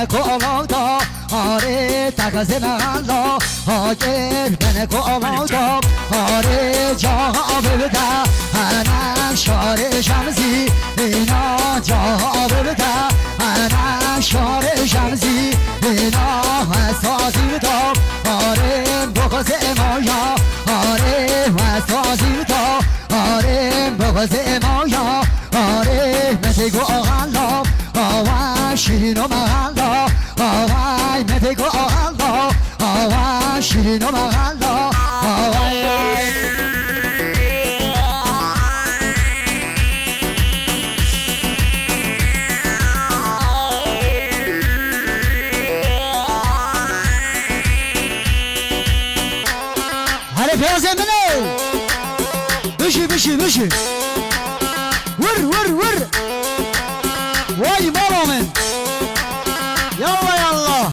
کولادا آره تکز مغلا آگر بن کولادا آره جا ببده انا شار شمزی اینا جا ببده انا شار شمزی اینا وسازی دا آره بغز مایا آره وسازی دا آره بغز مایا آره متگو آغلا آوای شیرین و مغلا آوای متگو آغلا آوای شیرین و مغلا آوای هلا فيروز منو مشي مشي مشي ور ور ور واي مالو من يلا يلا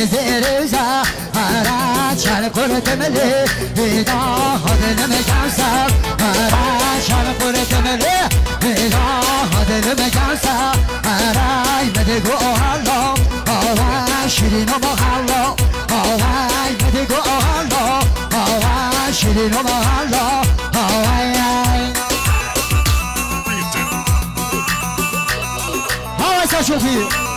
زيرزا أراد شال كل تملي إذا هذا المجالسة أراد شال كل تملي إذا هذا المجالسة أراد مدقو الله أواي شيرين ومحلو أواي مدقو الله أواي شيرين ومحلو أواي هاي ساشوفي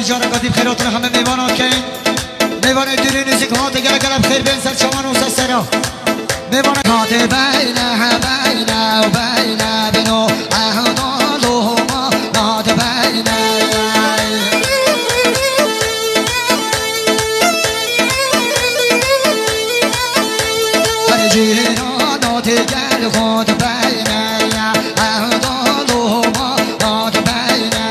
جان قدیم خیراتون همه میوانات که میوان دیری نیزی که هاته گره گلب خیر بین سر چمان و سسرا میوان هاته بینه بینه و بینه بینو اهدالو ما ناده بینه هر جیرانات گل خود بینه اهدالو ما ناده بینه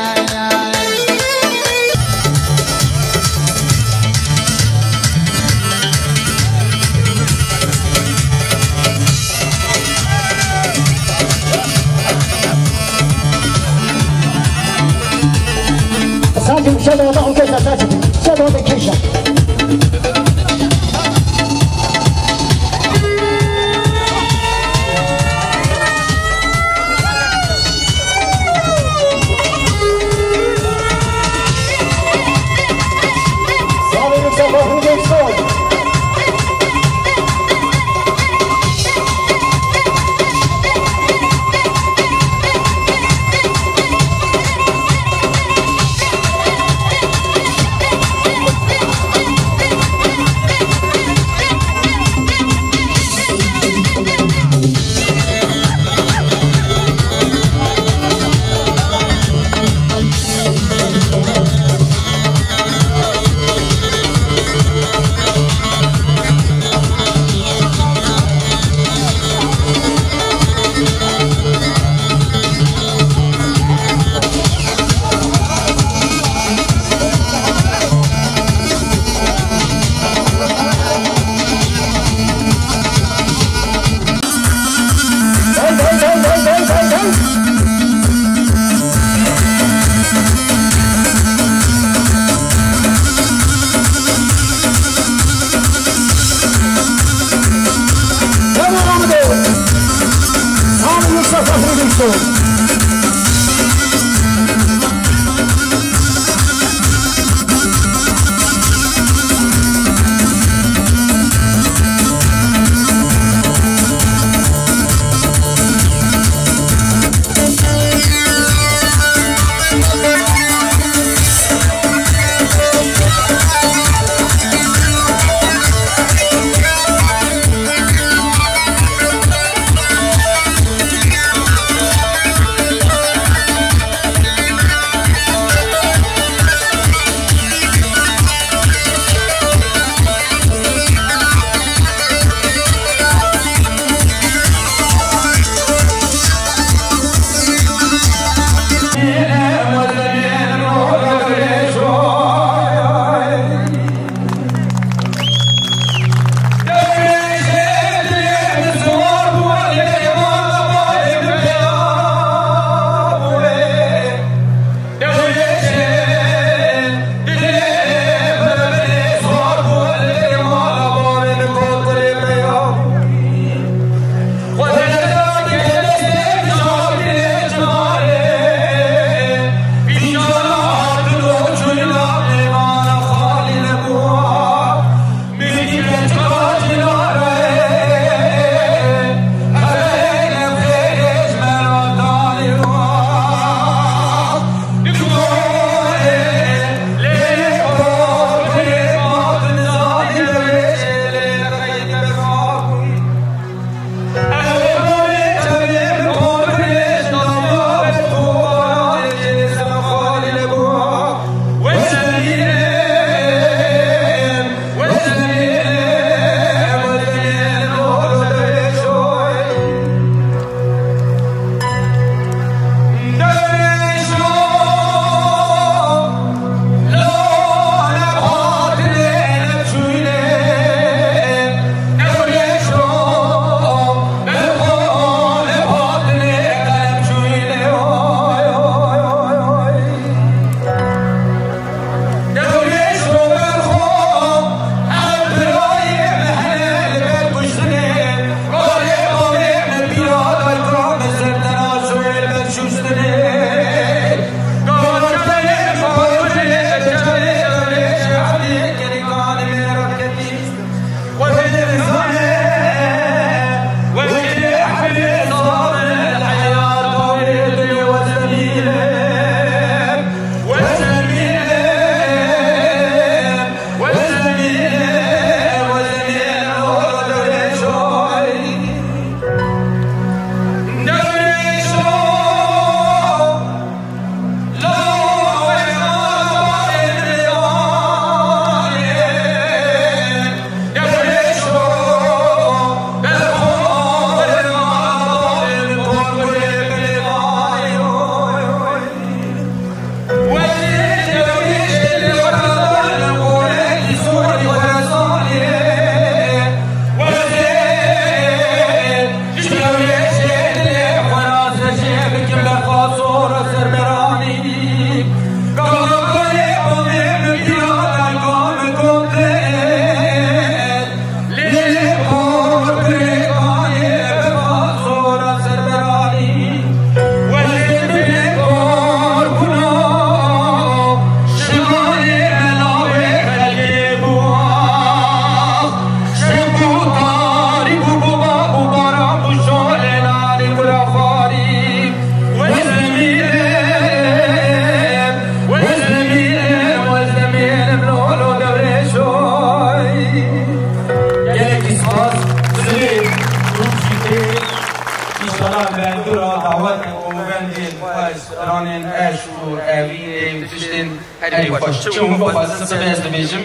برانین اشو اوی تشتین هری خوش چون بخواست سبز بیشم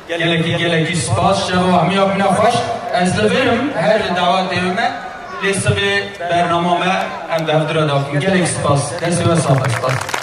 گلکی سپاس شو همی آبنا خوش از لبرم هر دعوت دیومه لیست به برنامه ما هم دفتر داخل گلکی سپاس دستی و سپاس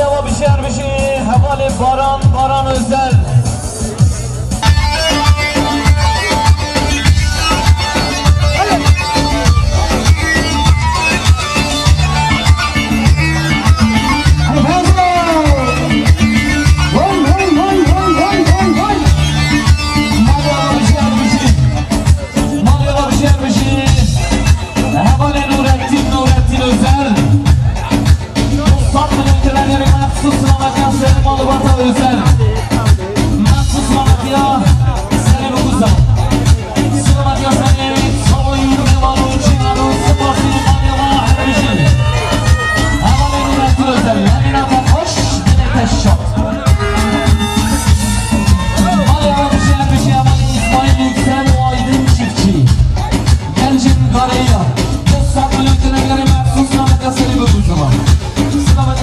hava bişer bir şey. Havale baran özel. Sınava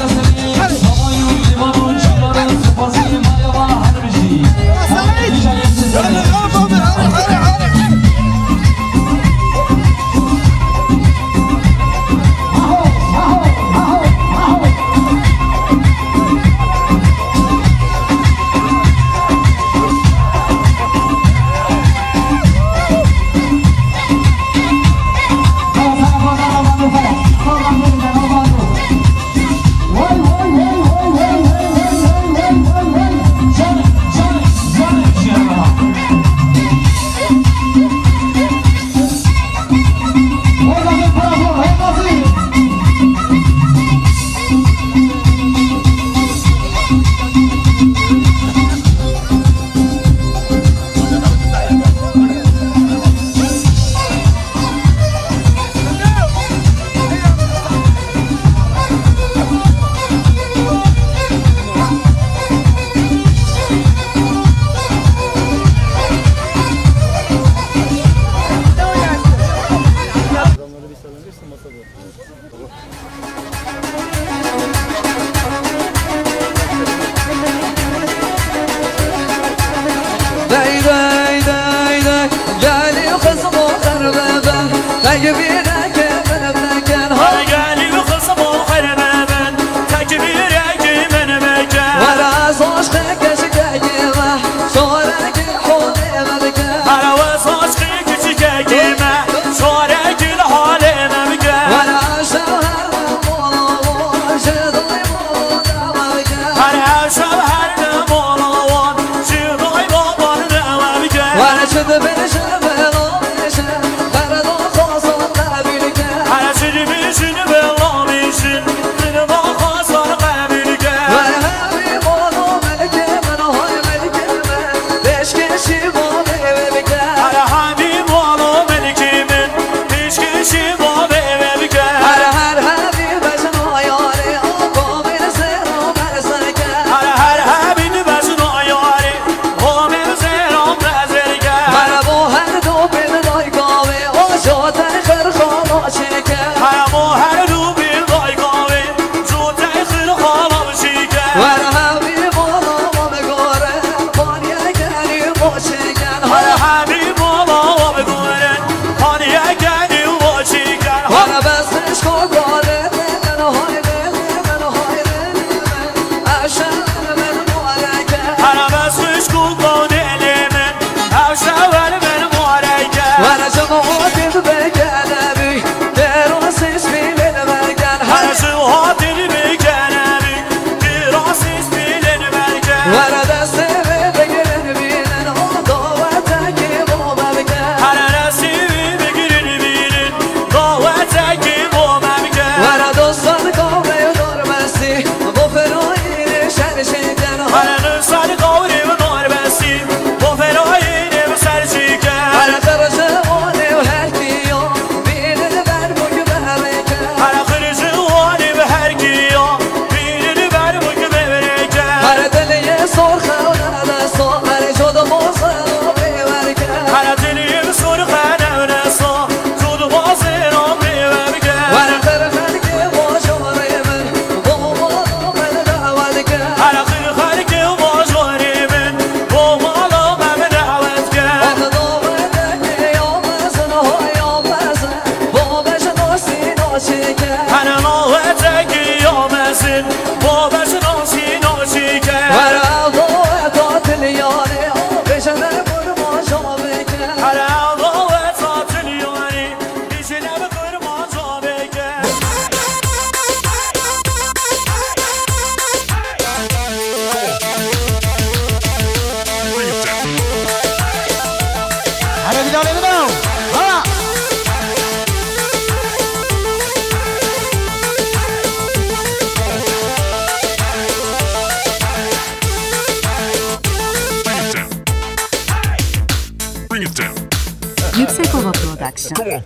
Production. Come on.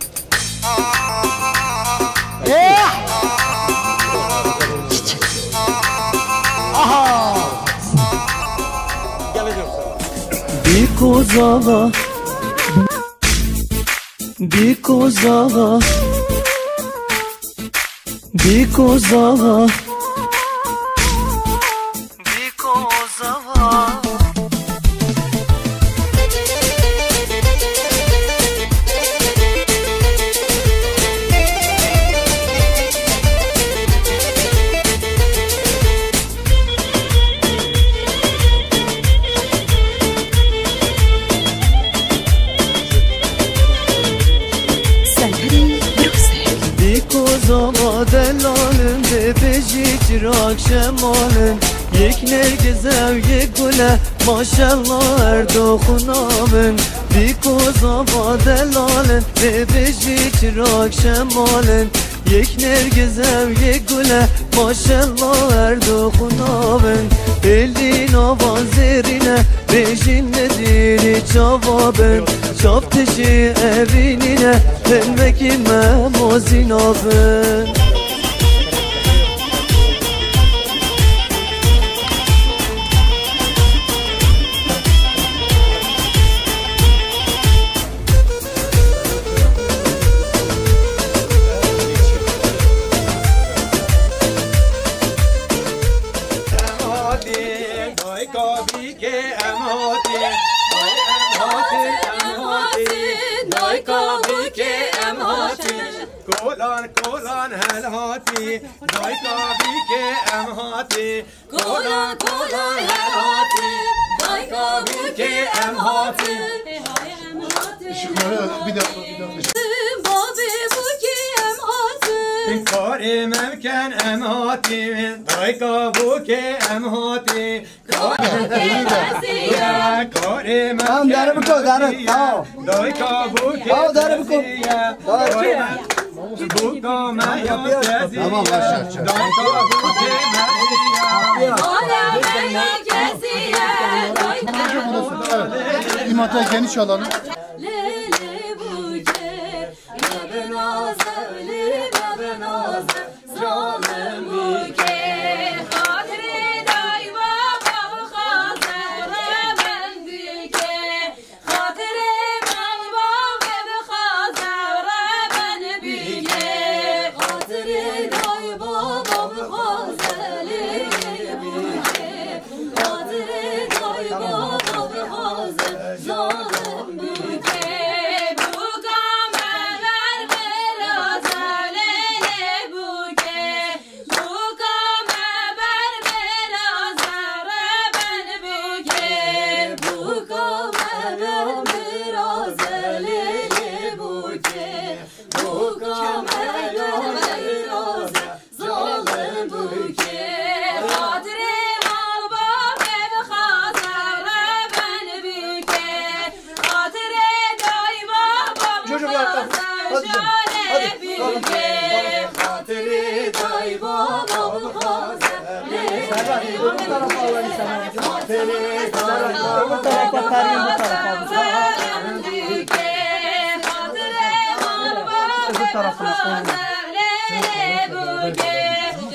Yeah! Aha! Because دلالم به بجیت راک شمالم یک نرگز و یک گله ماشالله هر دو خونامن بیکوزا با دلالم به بجیت راک شمالم یک نرگز و یک گله ماشالله هر دو خونامن elin avan zerine Bejin nediri çavabın Çaptışı evinine Hemmekime mozinabın Kolan hel hati Dayka bike em hati Kolan hel hati Dayka bike em hati Bir dakika. Babi buke em hati Kari memken em hati Dayka buke em hati Kari memken Dayka buke Tamam aşağı. İmata geniş alanı.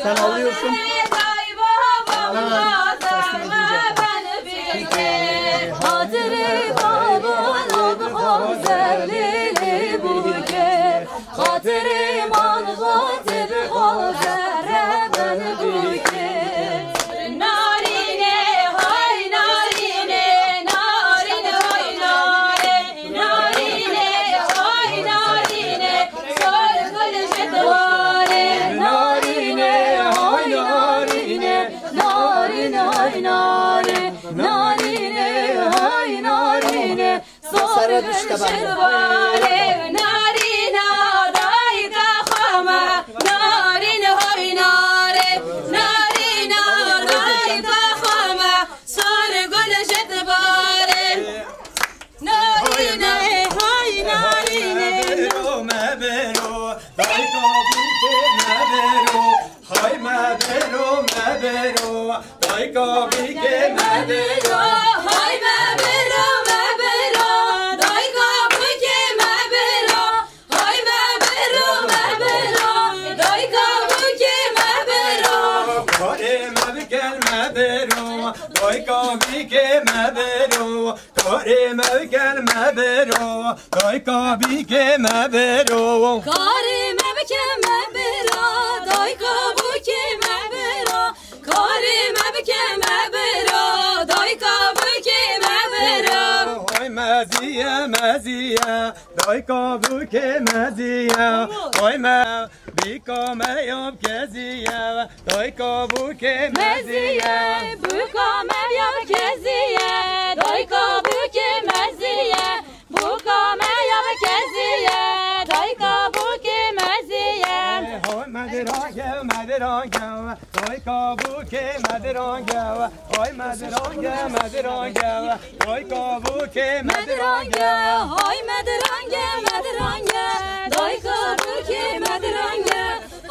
Sen alıyorsun. مبرو دایکا بی که مبرو کاری مبکن مبرو دایکا بی که مبرو کاری مبکن مبرو دایکا بو که مبرو کاری مبکن مبرو دایکا بو که مبرو های مزیه مزیه دایکا بو که مزیه های بیکا میاب کزیه دایکا بو که مزیه بوکا میاب کزیه دایکا بو که مزیه بوکا میاب کزیه دایکا بو که مزیه های مدرانگه مدرانگه دایکا بو که مدرانگه های مدرانگه مدرانگه دایکا بو که مدرانگه های مدرانگه مدرانگه دایکا بو که مدرانگه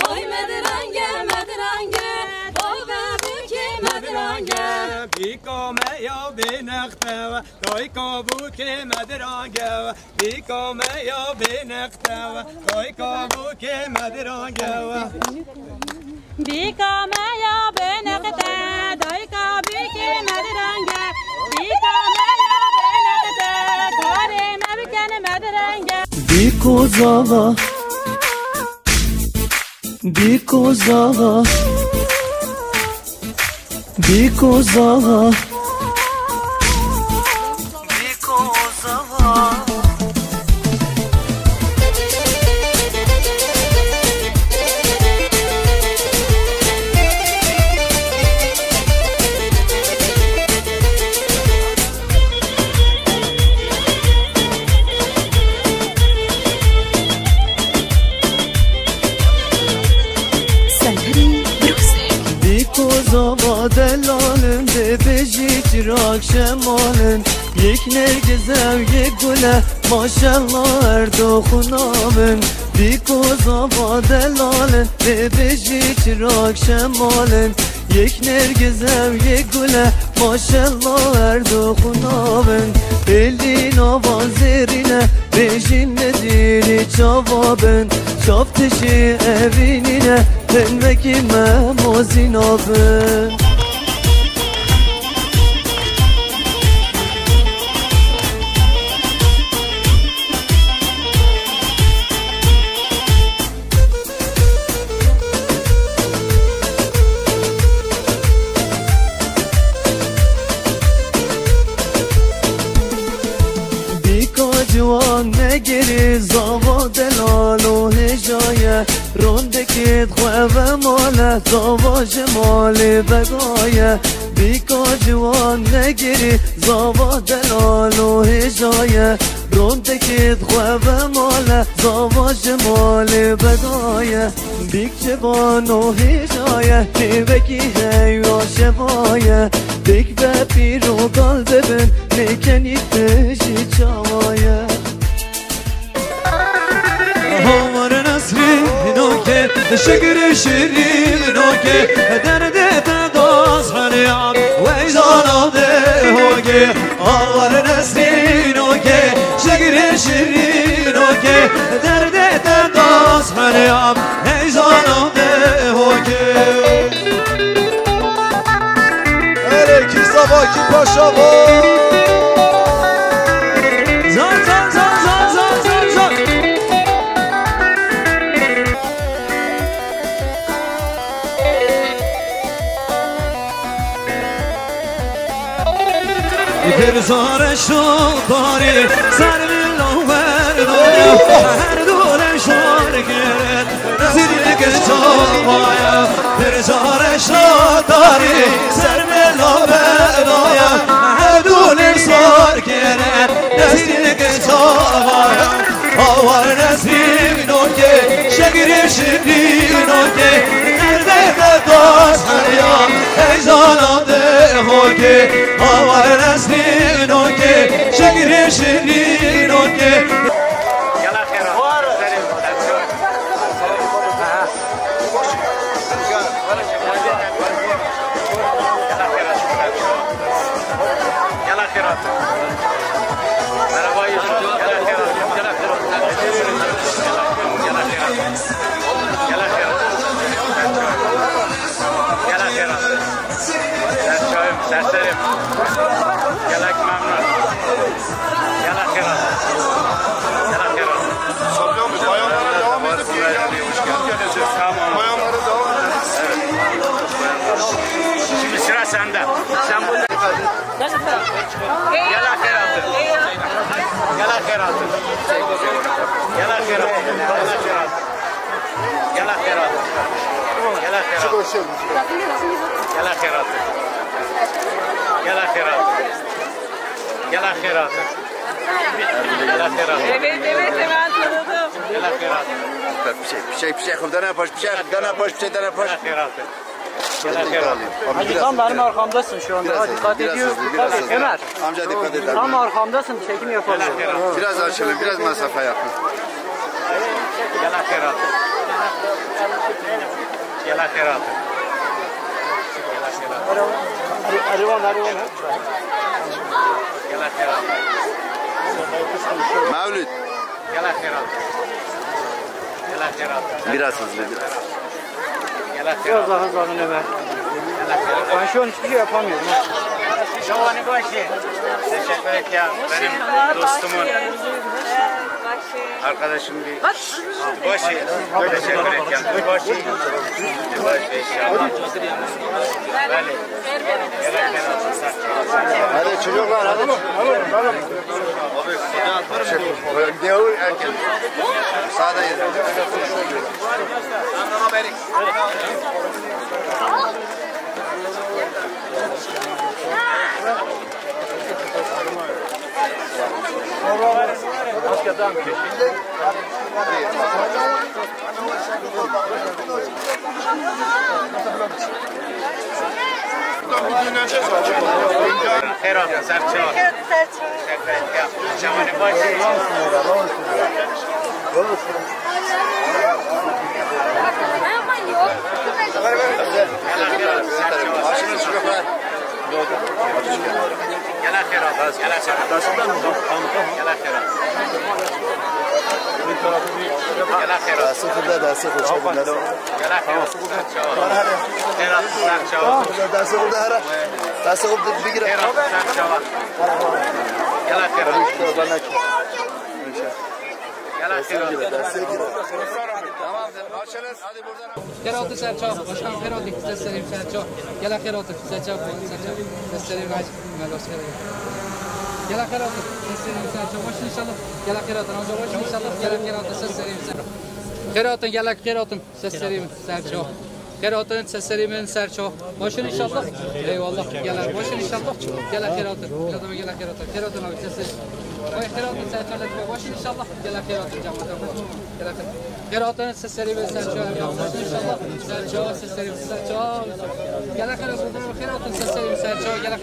های مدرانگه مدرانگه دایکا بو که مدرانگه بیکا میا بنخته دایکا بو که مدرانگه بیکا میا بنخته دایکا بو که مدرانگه بیکا میا بنخته دایکا بو که مدرانگه بیکا میا بنخته کاری مبکن مدرانگه بیکو زاوا بیکو زاوا بیکو زاوا بیکو زاوا دلالن ده بجی چراغ شمالن یک نرگز و یک گله ماشالله هر دو خونامن بیکوزا با دلالن ده بجی چراغ شمالن یک نرگز و یک گله ماشالله هر دو خونامن بلین آوان زیرینه بجین ندیری چاوابن چافتشی اوینینه تنمکی ممازین آبن جوان نگیری زاوا دلال و هجایه روندکید خواه ماله زاوا جمالی بگایه بیکا جوان نگیری زاوا دلال و هجایه روندکید خواه ماله زاوا جمالی بگایه بیک جوان و هجایه نیوکی هیوا شبایه بیک به پیر و گال ببین نیکنی پشی چاوایه همار نصری نوکه شکر شیرین نوکه درد تداس حلیان ویزان آده هوگه همار نصری نوکه شکر شیرین نوکه درد تداس حلیان ویزان آده هوگه کی سوا کی پاشا زان زان زان زان زان زان زان فرزارش رو داری سر ملاور داری هر دورش رو گرد نزیدی که چاوایم فرزارش رو داری سر ملاور داری هر دورش رو گرد نزیدی که چاوایم آوار نزیدی که شگری شیرینو که نرده داست هریا ایزاناده هو که آوار نزیدی که شگری شیرینو که يلا خيرات Serserim. Gelek memnun. Gelek Herat. Gelek Herat. Soruyor mu? Bayanlara devam edip geri geleceğiz. Bayanlara devam edeceğiz. Şimdi sıra sende. Sen burada. Gelek Herat'ı. Gelek Herat'ı. Gelek Herat'ı. Gelek Herat'ı. Gelek Herat'ı. Gelek Herat'ı. Gelek Herat'ı. Gelek Herat'ı. Gelek Herat'ı. Evet ben tanıdım. Gelek Herat'ı. Bir şey. Dana paş. Gelek Herat'ı. Gelek Herat'ı. Hacı tam benim arkamdasın şu anda. Dikkat ediyor. Dikkat et. Ömer. Amca dikkat et. Tam arkamdasın. Çekim yapalım. Biraz açılın. Biraz mesafe yapın. Gelek Herat'ı. Gelek Herat'ı. Arivan. Gelek Herat'ı. Mevlüt. Gelek Herat'ı. Gelek Herat'ı. Biraz hızlı biraz. Gelek Biraz Herat'ı. daha hızlanın Ömer. Ben şu an hiçbir şey yapamıyorum. Şovani başı. Teşekkür et ya. Benim dostumun. Arkadaşım bir başı. Teşekkür et ya. Başı. Hadi çocuklar hadi. Gidiyor erken. Sağda yer. Herat, Serço. Teşekkür et ya. Şovani başı. Başını çocuklar. Gelek Herat. Gelek Herat. Gelek Herat. Gelek Herat. Sıfırda da sıfır. Gelek Herat. Herat, Serço. Da sıfırda hara. Da sıfırda bir gira. Herat, Serço. Gelek Herat. Gelek Herat. Tamamdır. Açınız. Hadi buradan. Herat'ı Serço. Başkanım Herat'ı seslerim Serço. Gelek Herat'ı Serço. Seslerim Melos Gelek Herat'ı seslerim Serço. Baş inşallah. Gelek Herat'ı Anca baş inşallah. Gelek Herat'ı seslerim Serço. Herat'ın gelek Herat'ın seslerim Serço. Herat'ın seslerim Serço. Başın inşallah. Eyvallah. Gelek başın inşallah. Gelek Herat'ı. Adamı gelek Herat'ı. Herat'ın abi seslerim. Herat'ın Serço'la başın inşallah. Gelek Herat'ın cemaatı. Herat'ın seslerim Serço. Başın inşallah. Serço seslerim Serço. Gelek Herat'ın seslerim Serço. Gelek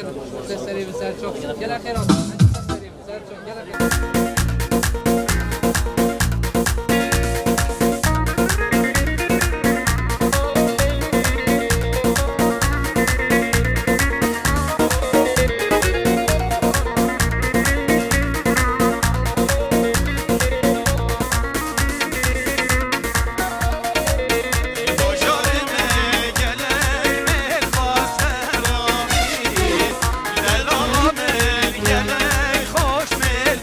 seslerim Serço. Gelek Herat'ın seslerim Serço. Gelek خوش میل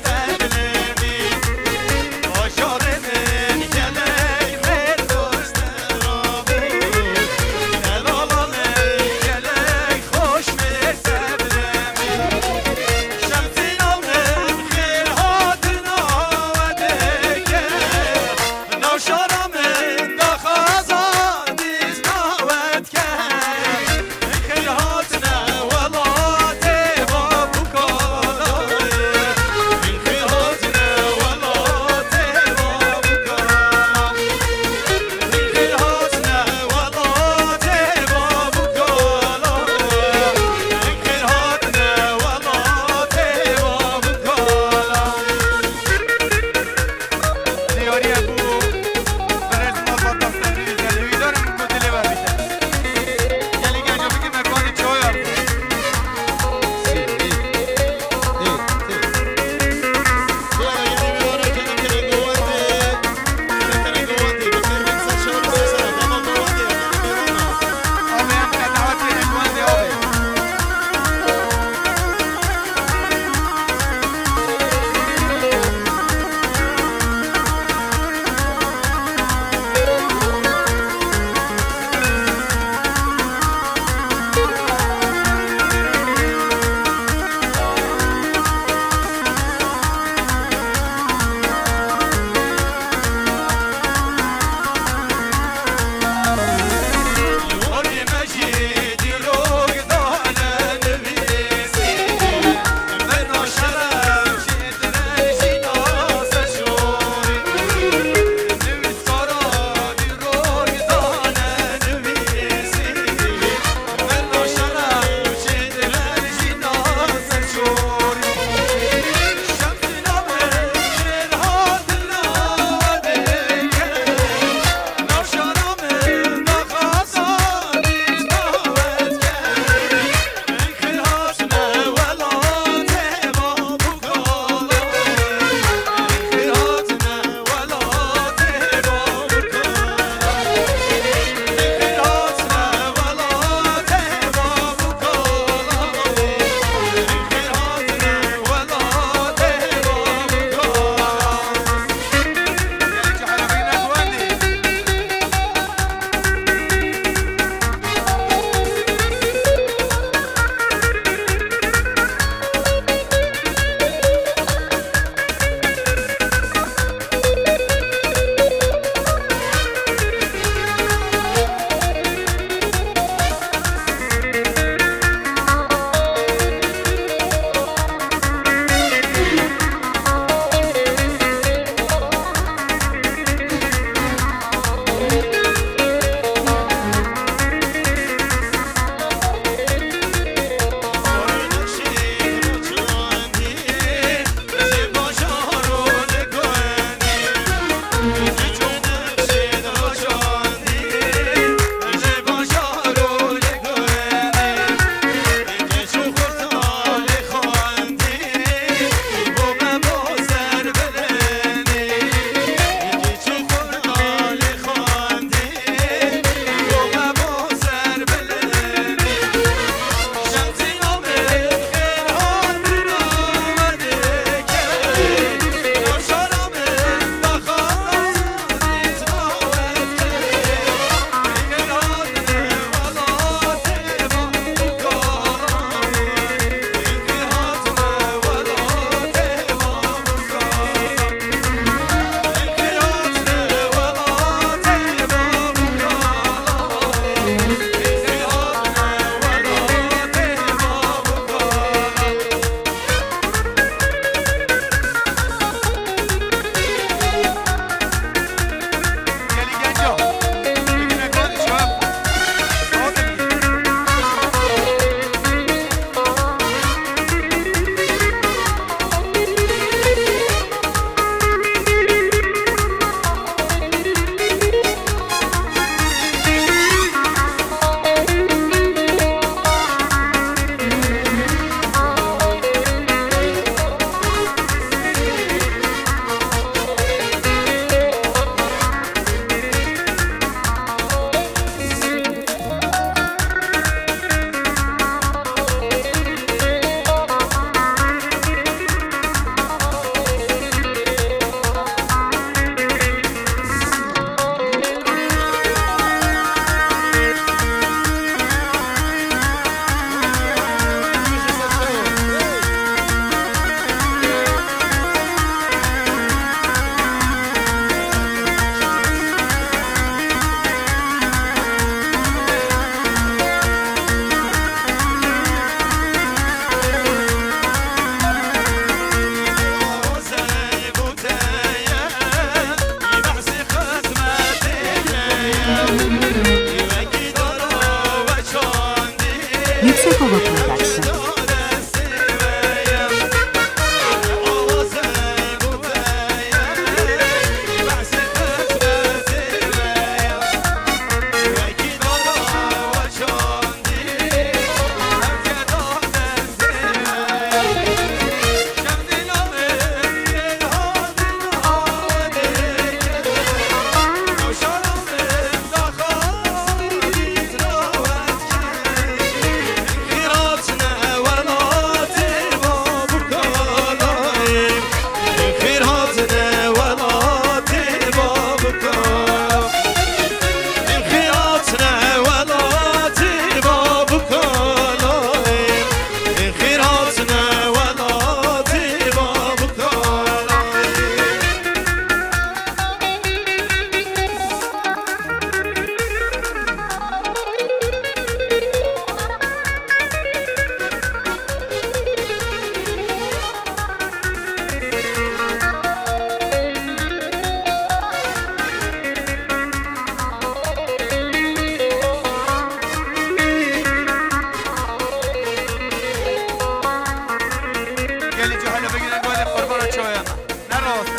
چویم نراست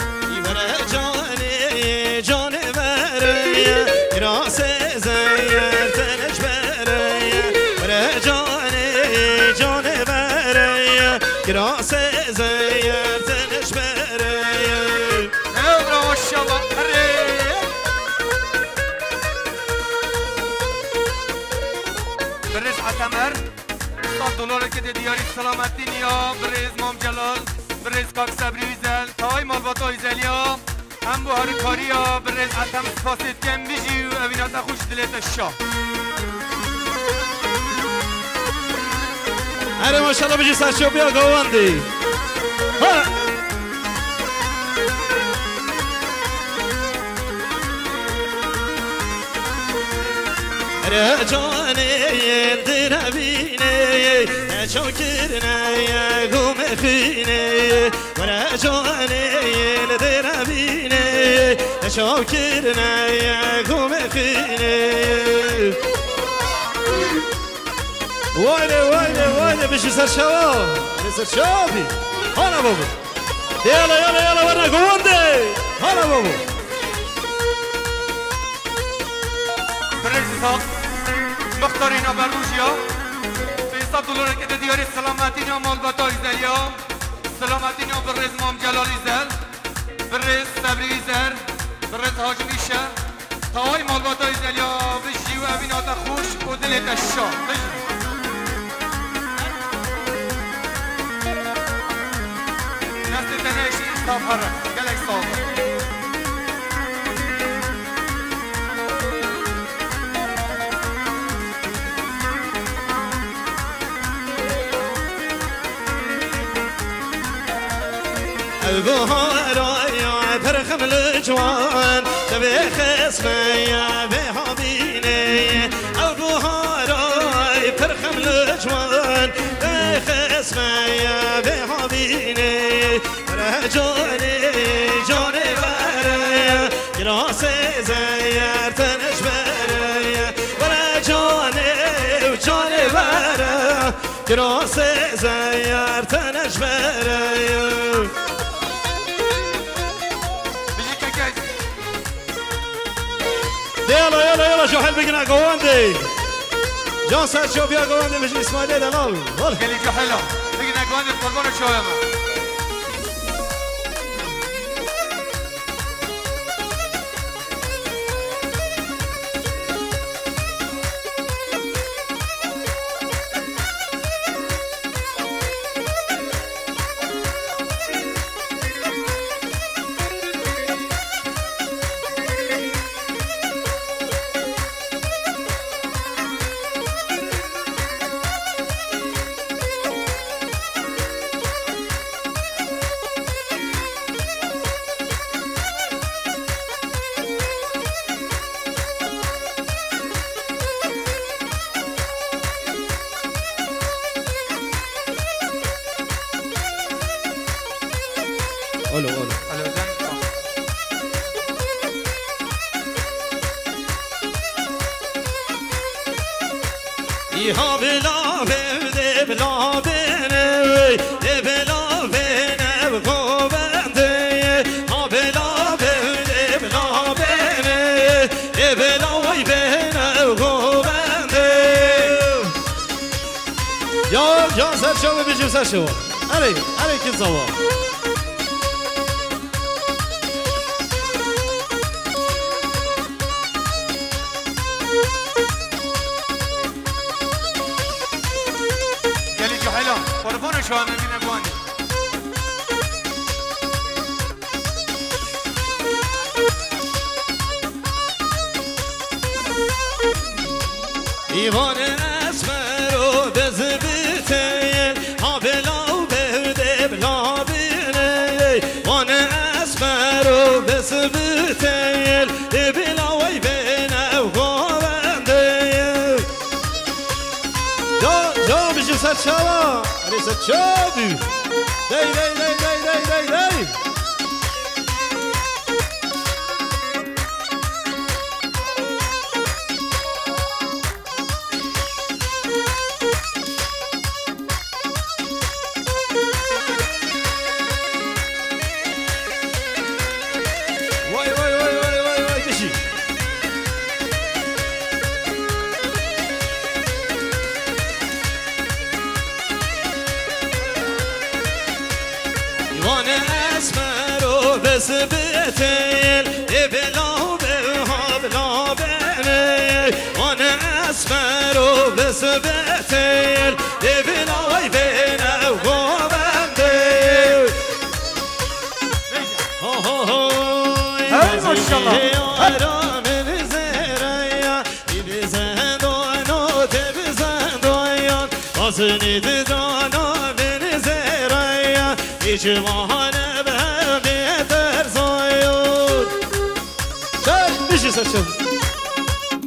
بره جانی جان بره راس زیر تنش بره جانی جان بره راس زیر تنش بره نبرا ماشاءالله برز عتمر $100 که دیاری سلامتی نیا برز مام جلال برز کاک صبری ویزل تای مالباتا ویزلیا هم بوهاری کاریا برز عتم سپاسید کم بیجی و اوینات خوش دلیت الشاه اره ماشاءالله بجی سرچو بیا گواندی اره جانی دربینه چوکرنه گم خینه اره جانی دربینه چوکرنه گم خینه وایده بشی سرشوا سرشوی هانا بابا یالا ورنه گونده هانا بابا برزیسا مختارینا بروشیا $100 که دیاری سلامتی نیا مالباتا ایزلیا سلامتی نیا برز مام جلال ایزل برز صبری ایزل برز حاج میشه تاوی مالباتا ایزلیا بشی و اوینات خوش و دلت الشاه نسل تنشی استافره گلک صافر البهارا پرخم الجوان تبي خصمي بهابيني البهارا پرخم الجوان خصمي بهابيني رجاني جاني برا جراس زير تنش برا ورجاني وجاني برا جراس زير تنش برا يلا شو حل بقنا قواندي جان سرشو بيا قواندي مش اسماعيلي دلال قال لي شو حلو بقنا قواندي القربان شو يا ها بلا بده بلا بنه بلا بنه قوبنده ها بلا بده بلا بنه بلا وی بنه قوبنده یا سرشو ببیجیم سرشو علی که زوا قربان شو همه بینه بانی ایوان اسمر و بزبیتین ها بلا بده بلا بینه وان اسمر و بزبیتین بلا وی بینه و گوانده جا بشی سر شوا سر شابی دی وانا اسمر وبسبتل بلا بلا بلا وانا اسمر وبسبتل بلا بلا وبندل هاي ما شاء الله Seni de dana beni zeraya hiç mahane ben yeter sayıyor. Sen bir şey saçın.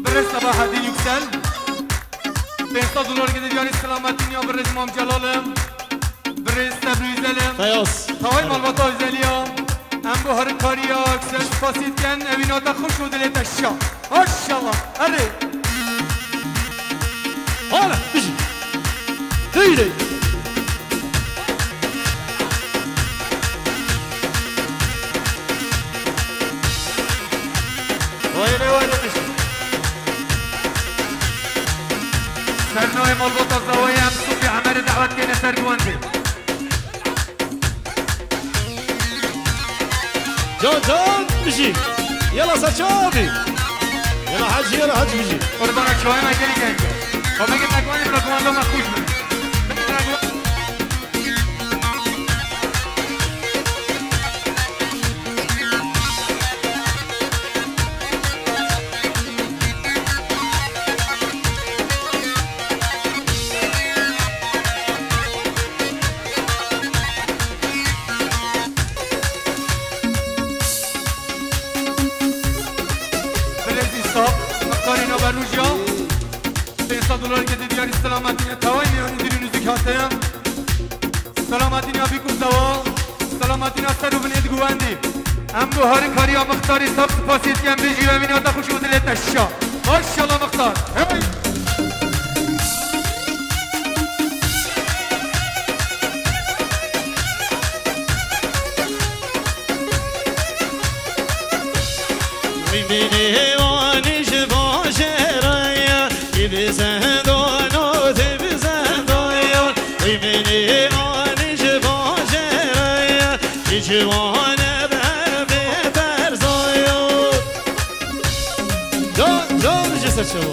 برس صباح الدين يكسل $500 gidiyor İslam'ın ya برس İmam Celal'ım برس Tebriz'elim Fayos Tavay malbata özeliyor hem bu harikariya yüksel fasitken evinata hoş o dile taşşa maşallah hadi hala bir şey Heydi. Vay vay سرنوي ملبوطة الزوايا مصوفي عمال دعوات كينا سرقواندي جون بيجي يلا ساتشوبي يلا حجي يلا حجي بيجي قربانك شوية ما يجري كينك وما قلت لك واني برقوان لو ما خوش منك $500 که دیدیاری سلامتی توای میانی دیرینو زکاتیم سلامتی بیکو زوا سلامتی سر و بنید گواندی هم بوهاری کاری ها مختاری سب سپاسید که هم بیجی و میناتا خوش و دلیت نشا ماشالله مختار میبینی وانیش باشه رایا کی بزندان و تی بزندان میبینی وانیش باشه رایا کی جوانه به برزایا جان جسر شو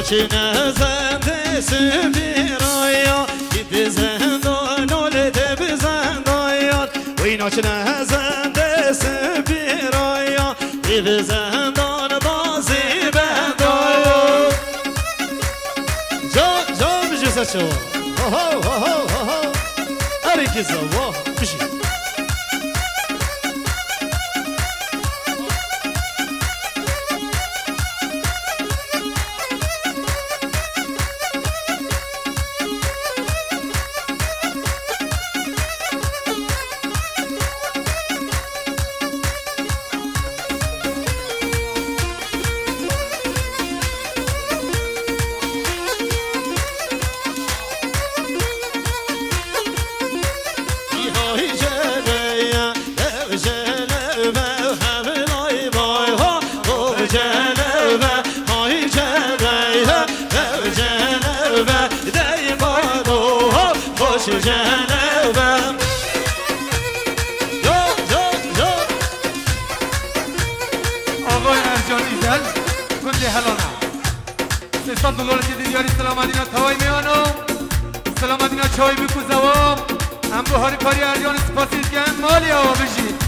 Çine zende sübiraya Gidi zendan ole de bizendayan Uyna çine zende sübiraya Gidi zendan bazi bendayan Can bir şey saçı var Ho ho ho ho ho Her ikisi var bir şey $500 که دیدیاری سلامتینا توای میانو سلامتینا چای بکو زوام هم بوهاری کاری ارجان سپاسید که مالی آوا بشید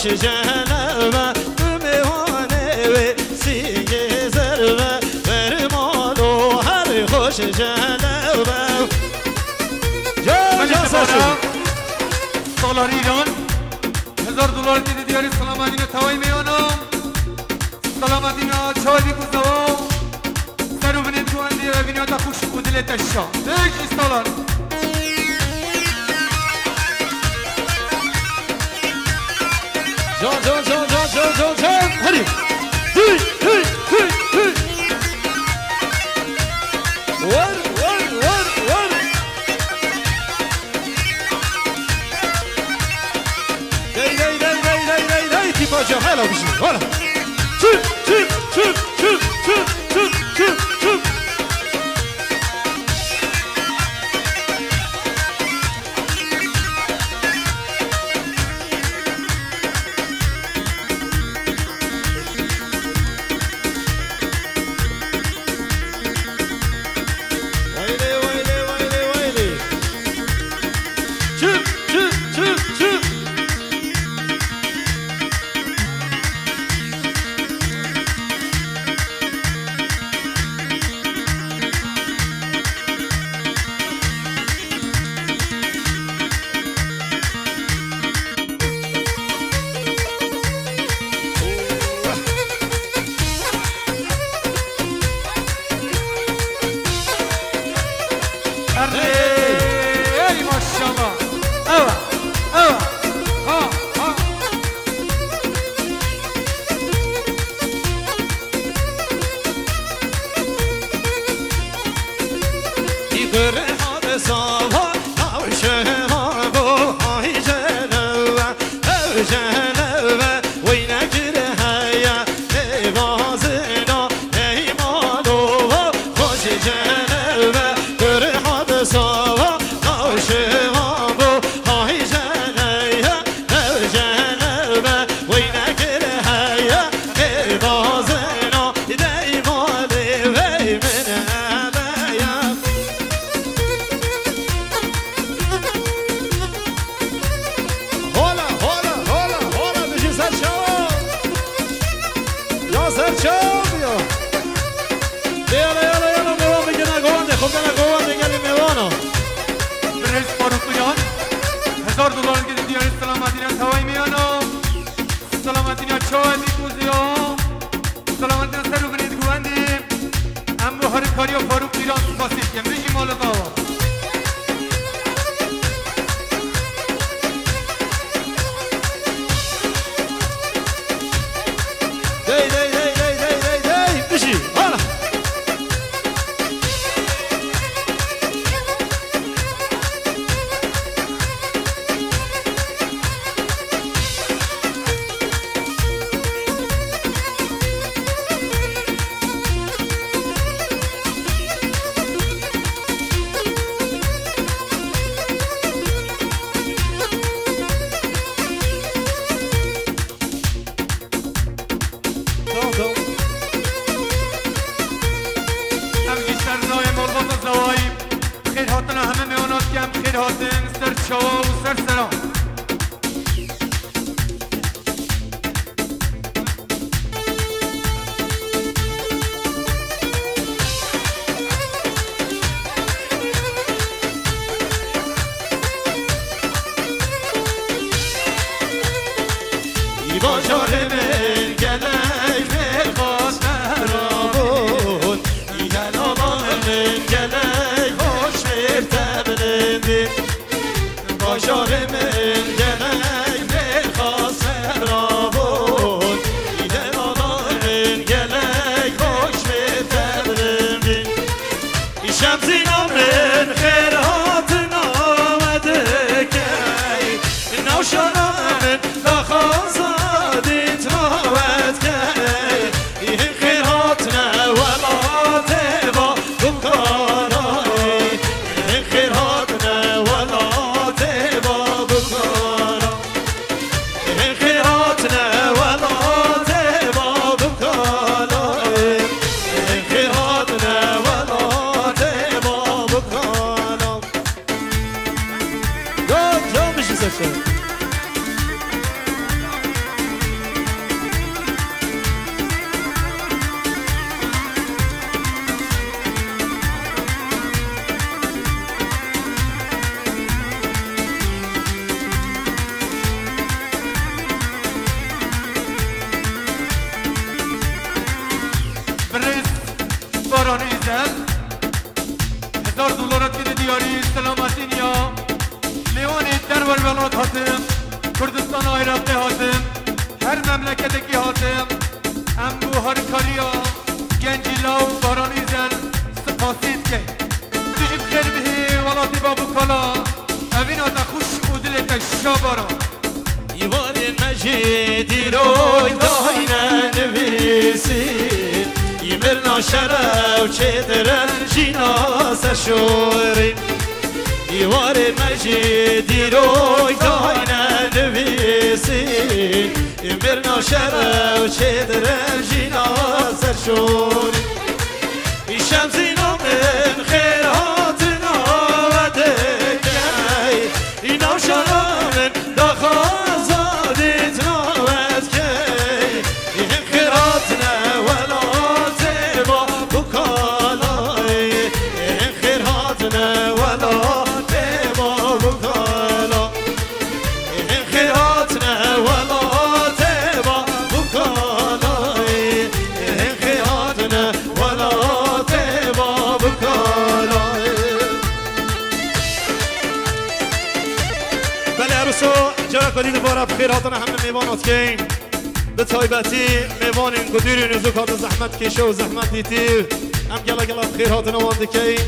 خوش جلوه میوانه و سیگه زروه بر مالو هر خوش جلوه سالار ایران $1000 دیده دیاری سلامتین تاوی میانم سلامتین چای بیکوزاو سرو بینید گواندی و بینید خوش بودیل تشا دیش سالار جان هری هی ور دی تیپا جا حالا بشید حالا نوشانم دخوازادیت ایزل $1000 که دیاری سلامتی نیا لیوانی دربار ولات هاتم کردستان عراقی هاتم هر مملکتی هاتم امبو هر کاریا گنجی لاو باران ایزل سپاسید که تجیب خیر بهی ولاتی بابو کالا اوین آتا خوش مدلت شابارا یوار مجیدی روی داینه نویسی یمرنا شرف چیدرن جینا سشوری یوار مجیدی روی داینه نویسی یمرنا شرف چیدرن جینا سشوری شمزینا من خیراتنا و دکی اینا شرامن دخازادیت نوت کی این خیراتنا ولا تبا بکالای این خیراتنا ولا تبا بکالا این خیراتنا ولا تبا بکالای این خیراتنا ولا جرا کدید بارا بخیراتنا همه میوانات کین به تایبتی میوانین گدیرین زکات زحمت کشه و زحمت دیتی هم گلا گلا بخیراتنا وانده کین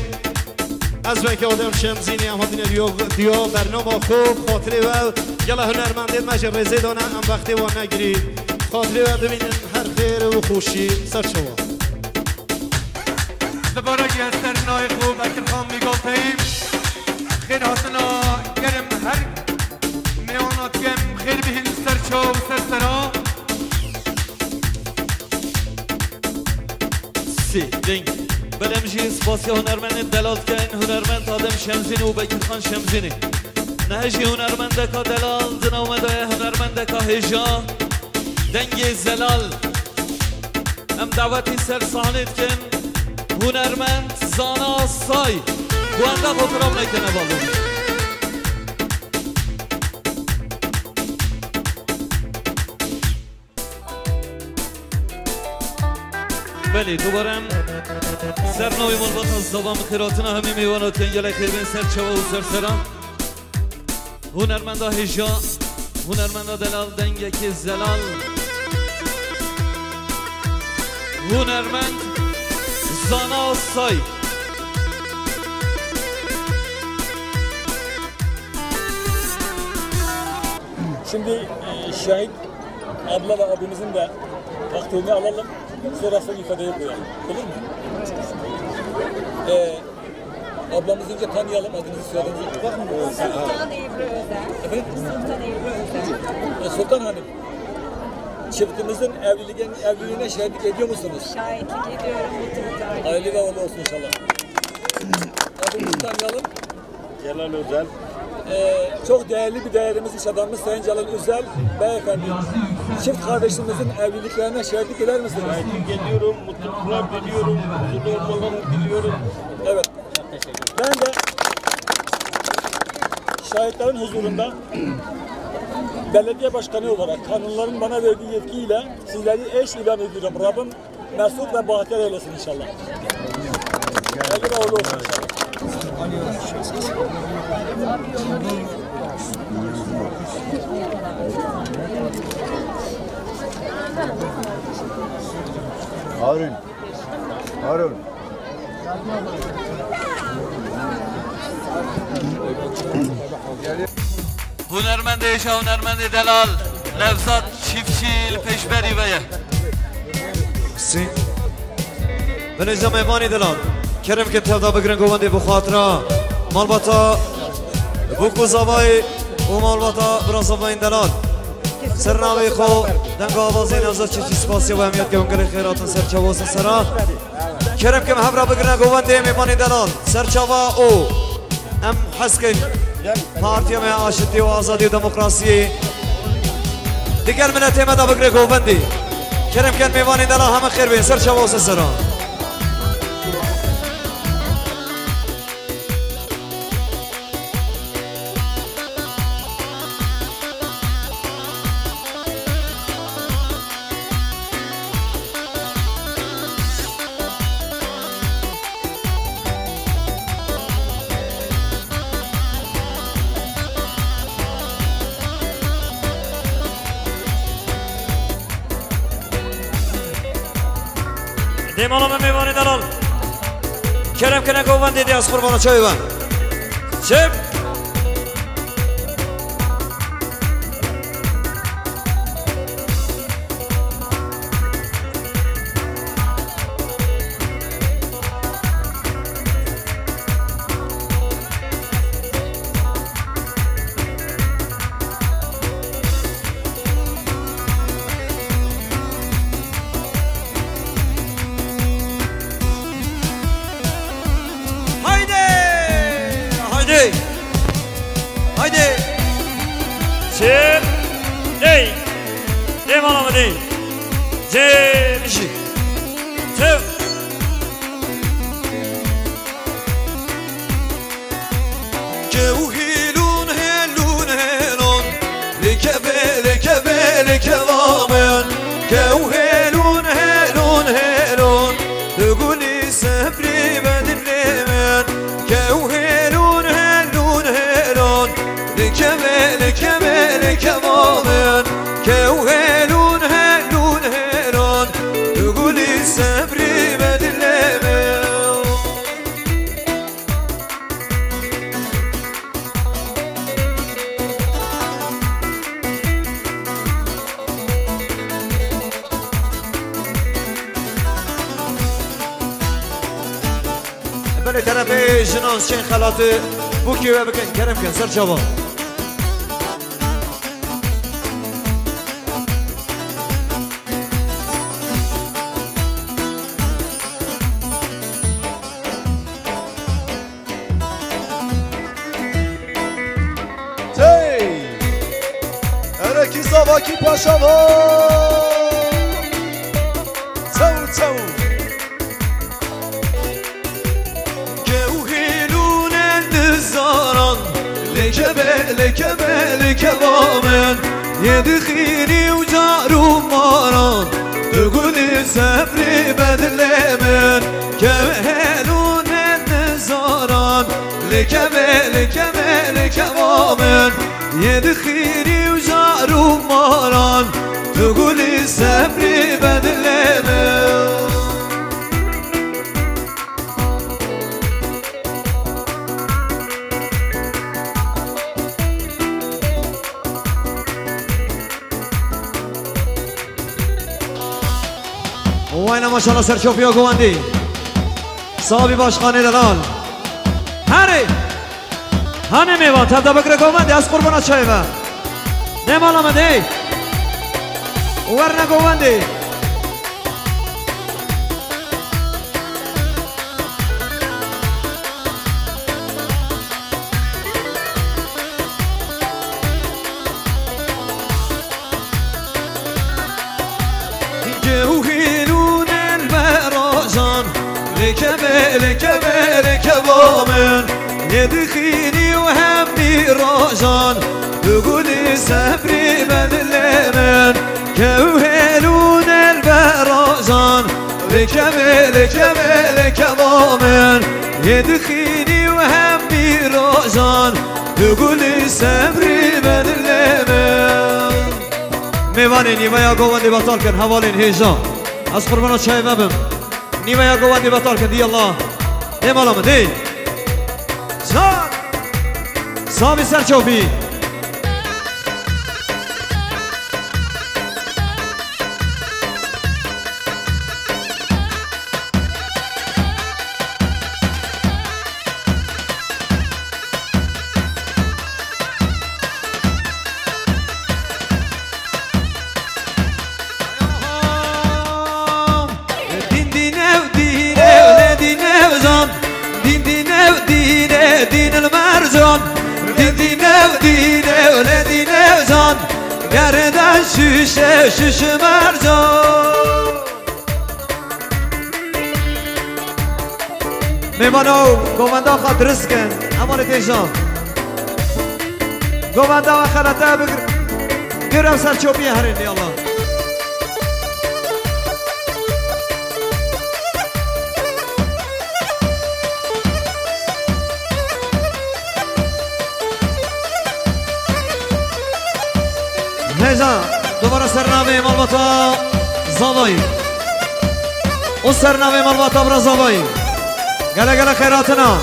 از وقتی آدم شمزینی هم هاتین دیا برنامه خوب خاطری و گلا هنرمندید مجر رزی دانه هم وقتی وان نگیری خاطری و ببینین هر خیر و خوشی سر شما دوباره گستر نای خوب اکر خان میگفتیم خیراتنا گرم هر میانات گم خیر بهین سرچا و سرسرا سی دنگ بلمجی سپاسی هنرمند دلال کن هنرمند آدم شمزینی و بکر خان شمزینی نهجی هنرمند که دلال زنومده هنرمند که هجا دنگ زلال هم دعوتی سر سانید کن هنرمند زانا سای گوانده خطرام نکنه بالو بله دوباره سرنوی ملبات از دوام خیراتنا همین میوانات که انگل خیر بین سر چوا و سر سران هنرمنده هجا هنرمنده دلال دنگه که زلال هنرمند زانا سای Şimdi şahit abla ve abimizin de vaktini alalım. Sonrasını ifadeye koyalım. Olur mu? Ablamızı önce tanıyalım. Adınızı söyleyin. Var mı? Sultan Ebru Özel. Efendim? Sultan Ebru Özel. Sultan Hanım, çiftimizin evliliğine şahitlik ediyor musunuz? Şahitlik ediyorum. Mutluluklar. Hayırlı ve uğurlu olsun inşallah. Abimizi tanıyalım. Celal Özel. Çok değerli bir değerimiz, iş adamımız Sayın Celal Özel beyefendi. Çift kardeşimizin evliliklerine şahitlik eder misiniz? Şahitlik ediyorum, mutluluklar diliyorum, mutlu olmalarını diliyorum. Evet. Ben de şahitlerin huzurunda belediye başkanı olarak kanunların bana verdiği yetkiyle sizleri eş ilan ediyorum. Rabbim mesut ve bahtiyar eylesin inşallah. Hayırlı ve uğurlu olsun inşallah. Harun. Harun. هنرمند ایشا هنرمند دلال نفزاد چیفچیل پیشبری بیه سی به نظام ایوانی دلال کرم که تبدا بگرن گوانده بخاطره مالباتا بوکو زبای و مالباتا براسابا این دلال سرنامه خو دنگ آوازی نوزد چیچی سپاسی و همیت که اونگل خیراتن سرچواس سرا کرم که محبرا بگرن گوانده ایوانی دلال سرچوا او ام حسکن پارتیا میں آشتی و آزادی و دموکراسی دیگر منت ایمدا بگره گووندی کرم کن میوانی دلا همه خیر بین سر چواس سران دیمالا من میوانی دلال کرم که نگوون دیدی از قربان چای من چپ بله طرف جناز چین خلات بوکی و بکن کرم کن سر جواب ارکی زواکی پاشاوا تو لکه وامن يدخيني وجارو ماران تقولي سفري بدل من كمهلون النزاران لكه وامن يدخيني وجارو ماران تقولي سفري بدل من وين ما شاء الله سرچوپی و گواندی صاحبی باشخانه دلال هنه میوان تبدا بگره گواندی از قربانات شایبه نمال آمده ورنه گواندی لكه وامن يدخيني وهمي راجان تقولي سفري بدل من كوهلون البراجان لكه وامن يدخيني وهمي راجان تقولي سفري بدل من میوانی نیمه یا گواندی بطال کن حوالین هیجان از قربانات شای مبم نیمه یا گواندی بطال کن دی الله دی مالام دی صابی سرچوپی دين المرجان دينه ولدينه جان گردن شش مرجان میمانو گووندا خاطر رزقن امان تیجان گووندا و خلطه بگر گرم سرچوپی هرین دی الله هیجان دوباره سرنامه مالباتا زاوایی و سرنوی مالباتا برزاوایی گله گله خیراتنا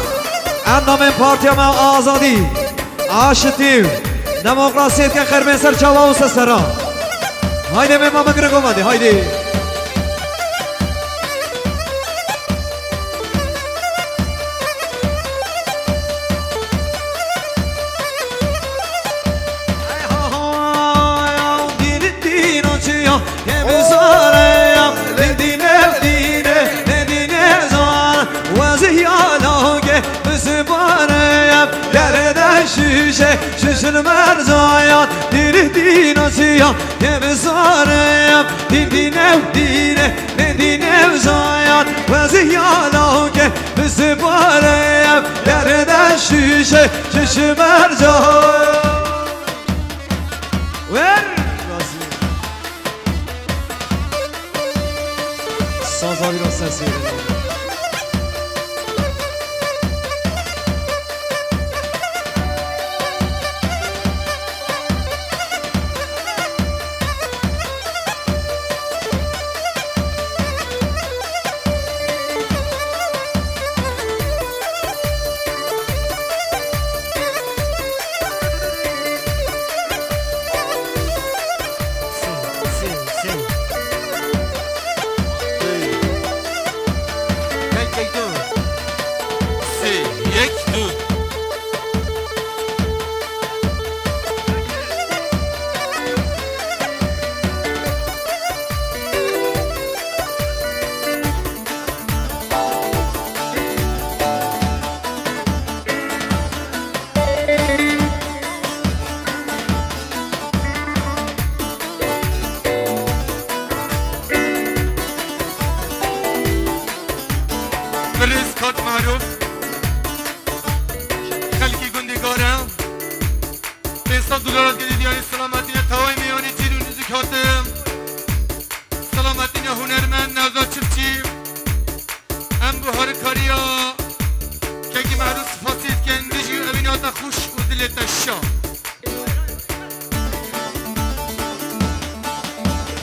اندام پارتیا ما آزادی آشتیو دموکراسی که خیر به سر چاوا و سسرا هایده به ما بگره گومده هایده ششل مرزایات دین دین سیا که بزارم دین دینه دینه زایات و زیالا که بزبارم درد شیشه شش مرزایات سازاوی رو سسیره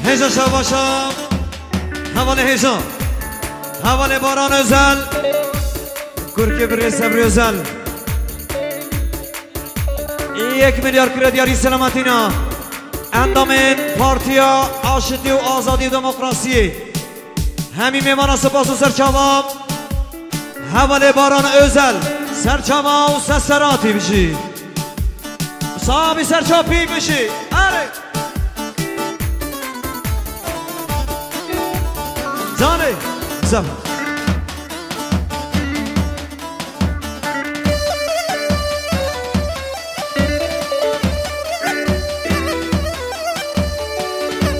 هیزا شباشم حواله هیزا حواله باران ازل گرگه بره صبر ازل 1 میلیارد کردیاری سلامتینا اندامین پارتیا آشتی و آزادی و دموکراسی همین میمانا سپاس و سرچاوام حواله باران ازل سرچاوا و سسراتی بشی صاحبی سرچاپی بشی آره زانه زم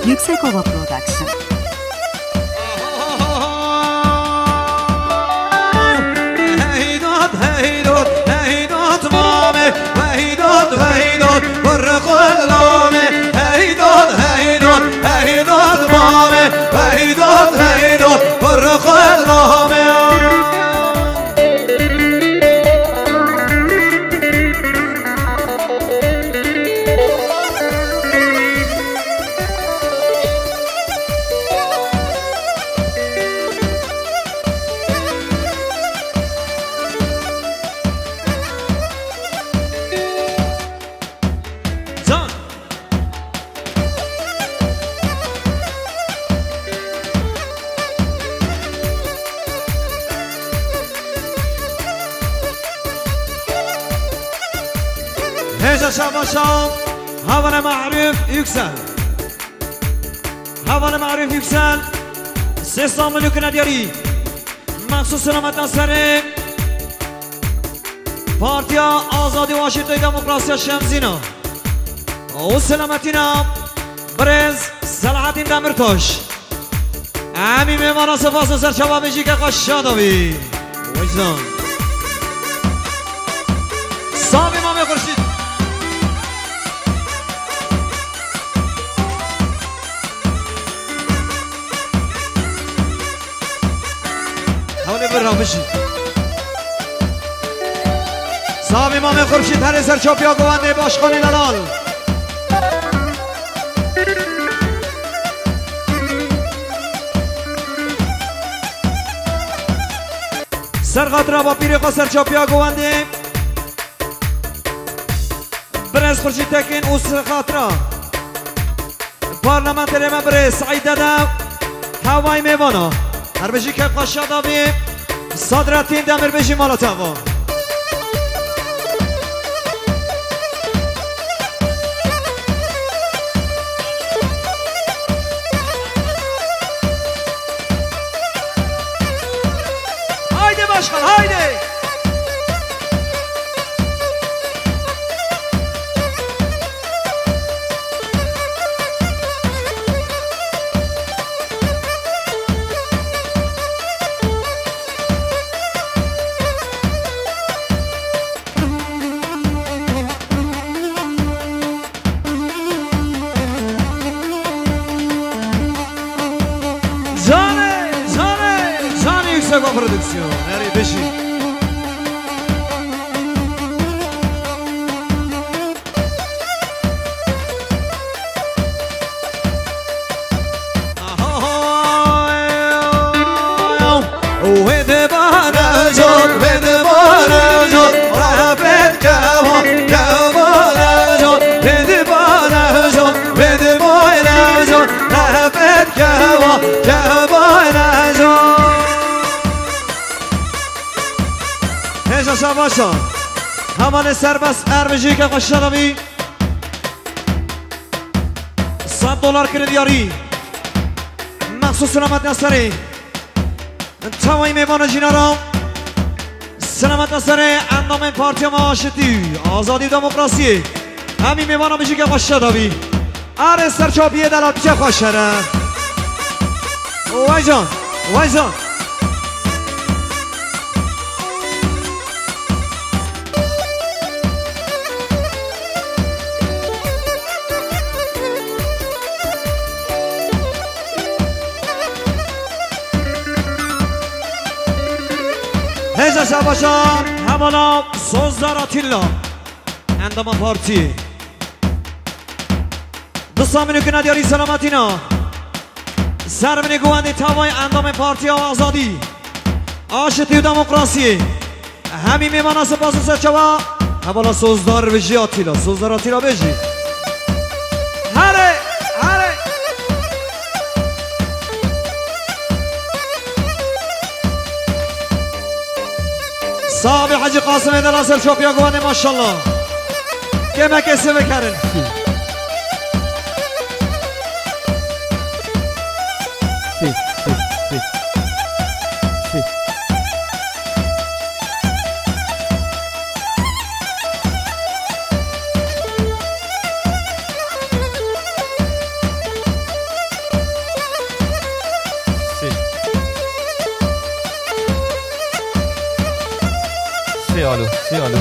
Yüksekova Production. هيدات مامي وهيدات برق اللامي هيدات مامي وهيدات برق اللامي هيجا شاباشام هوانا معروف يكسل هوانا معروف يكسل 300 مليون كندياري مخصوص سلامت سر پارتیا آزادی واشنطن دموکراسی شمزینا و سلامتینا برز صلاحالدین دمرتاش امی میمانا سپاس و سرچاوا بجی که قشادوی وجدان صاحب امام خورشید حوالی برا بشی صاحب امام خورشید هر سرچاپی ها گوانده باشخانی دلال سرقاطرا با پیری قصر چاپیا گوانده برز خورشید تکین او سرقاطرا پارلمان ترمه برز سعید دادا هوای میوانا هر بشی که قشا داوی صادراتین دمر بشی مالا تاوا haydi başkan haydi Yüksek prodüksiyon. Nereye beşi? Vede bana zor, vede bana zor, rahmet kava, kava zor, vede bana zor, vede bana zor, rahmet kava, kava zor. هجا شباشا همان سربس ارمجی که قشنمی $100 کردیاری مخصوص سلامت نصری تمامی میوان جینارا سلامت نصری اندام پارتی معاشتی آزادی دموکراسی همین میوان بجی که قشنمی اره سرچاپیه دلات که خوشره وای جان وای جان هجا شباشان همانا سوزدار آتیلا اندامان پارتی دوستان که ندیاری سلامتینا سرمینی گواندی تاوای اندام پارتی آزادی آشتی و دموکراسی همین میمانا سپاس سرچوا همانا سوزدار بجی آتیلا سوزدار آتیلا بجی هره هره صاحب حاجی قاسم دلاسر شوپیا گوانه ماشاءالله که مکسی بکرن سیالو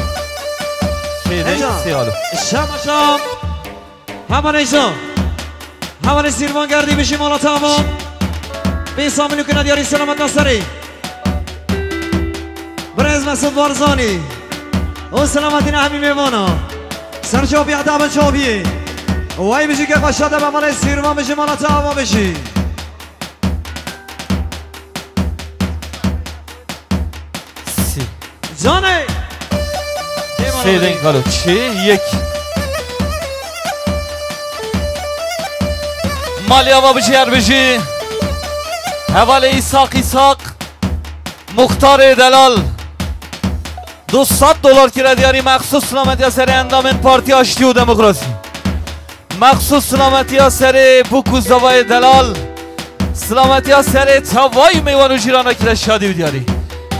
سیالو شام همان ایزا همان سیروان گردی بشی مالا تاوان به سامنو که ندیاری سلامت نصری برز مسعود وارزانی او سلامتی نه همین میوانا سر چاپی عدب چاپی وای بشی که قشاده به من سیروان بشی مالا تاوان بشی جانه سیدن کالو چه یک مالیا با بشی هر بشی حوال ایساق مختار دلال $200 کردیاری مخصوص سلامتی سر اندام پارتی آشتی و دموکراسی مخصوص سلامتی سر بوکوزاوای دلال سلامتی سر تاوای میوان و جیرانا کرد شادی و دیاری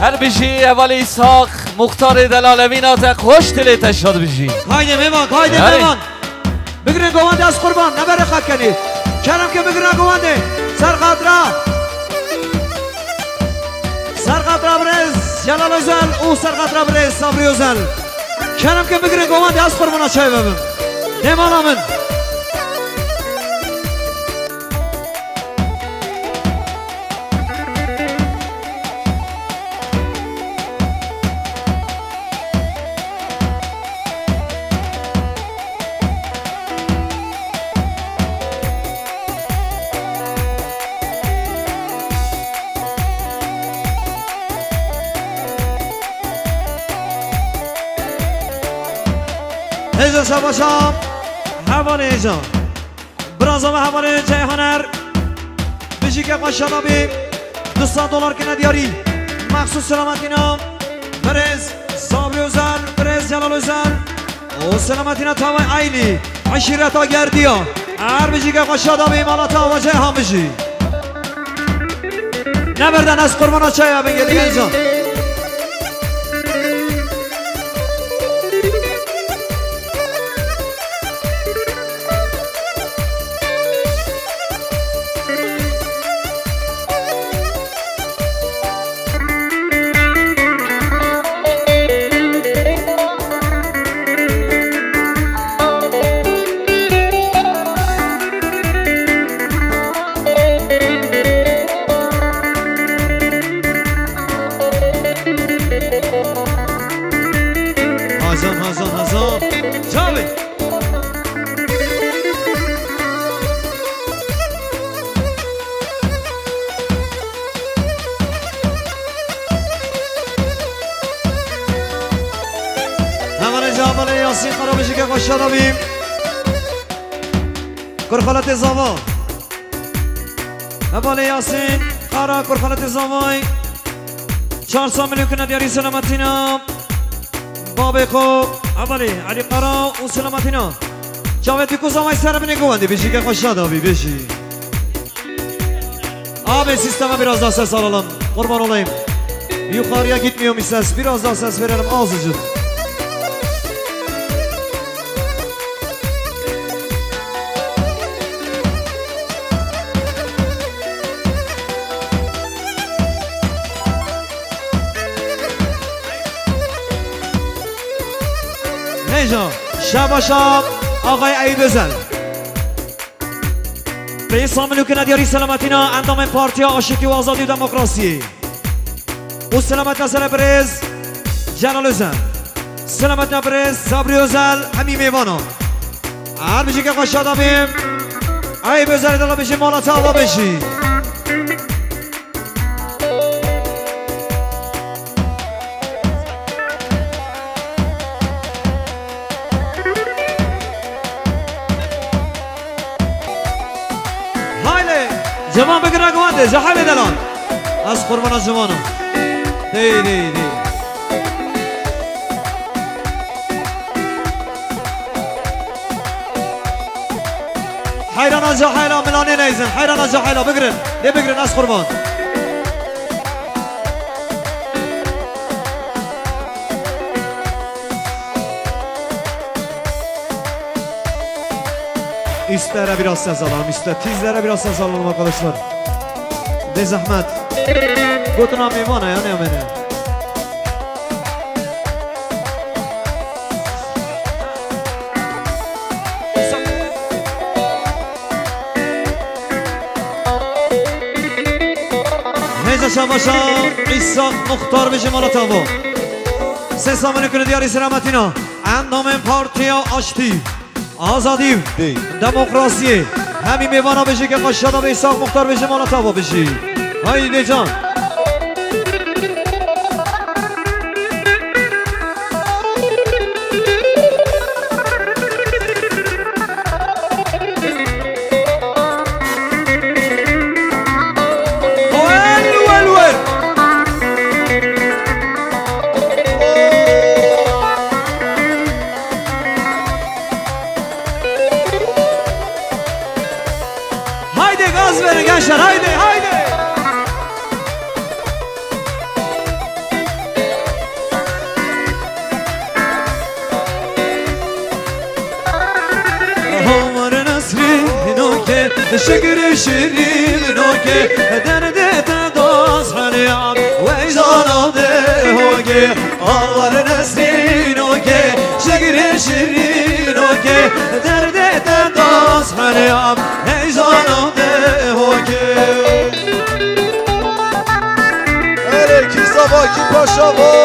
هر بشی اول ایساق مختار دلالوین آتق خوش دلیت شاد بشی هایده میمان هایده میمان بگیرن گوانده از قربان نبره خط کنید کرم که بگیرن گوانده سرقدرا برز جلال ازل او سرقدرا برز صبری ازل کرم که بگیرن گوانده از قربان چای ببین نمان آمن نیزه شباشم حوالی جان برازم حوالی جیهانر بشی که قشانا بیم $200 که ندیاری مخصوص سلامتینا برز صابری و زن برز جلال و زن و سلامتینا تاوی عیلی عشیرتا گردیا هر بشی که قشانا بیم آلاتا و جیهان بشی نبردن از قربانا چای بگه دیگه اینجا شادابیم کرخالت زاوا نباله یاسین خارا کرخالت زاوای 400 میلیون کنه دیاری سلامتینا بابی خو اولی علی قرا و سلامتینا جاوید بکو زاوای سر بینه گوانده بشی که خوش شادابی بشی آب سیستم biraz daha ses alalım kurban olayım yukarıya gitmiyor mu ses biraz daha ses verelim azıcık شب آقای عیب بزن به ساملو که ندیاری سلامتینا اندام پارتیا عاشقی و آزادی و دموکراسی و سلامت نزل برز جلال زن سلامت نبرز صبری و زل همین میوانا هر بشی که قشادا بیم عیب بزن دلا بشی مالا تاوا بشی جوان بگرد گوانده زحمه دلان از قربان از جوانم دی دی دی حیران از جا حیلا ملانه نیزن حیران از جا حیلا بگرن دی بگرن از قربان İstlere biraz ses alalım, tizlere biraz ses alalım arkadaşlar. De zahmet. Gotuna meyvana ya ne amene. Neyse şabaşa İsa Muhtar bişim ala tavo. Sesamını künü diyarı selametine. Endamın partiya açtı. آزادی دموکراسی همین میوانا بشی که قشادا به ایساق مختار بشی مالا تاوا بشی هایده جان شکر شیرین که درد تداس حلیام و ایزاناده هوگی آور نسرین که شکر شیرین که درد تداس حلیام ایزاناده هوگی الیکی زباکی پاشا با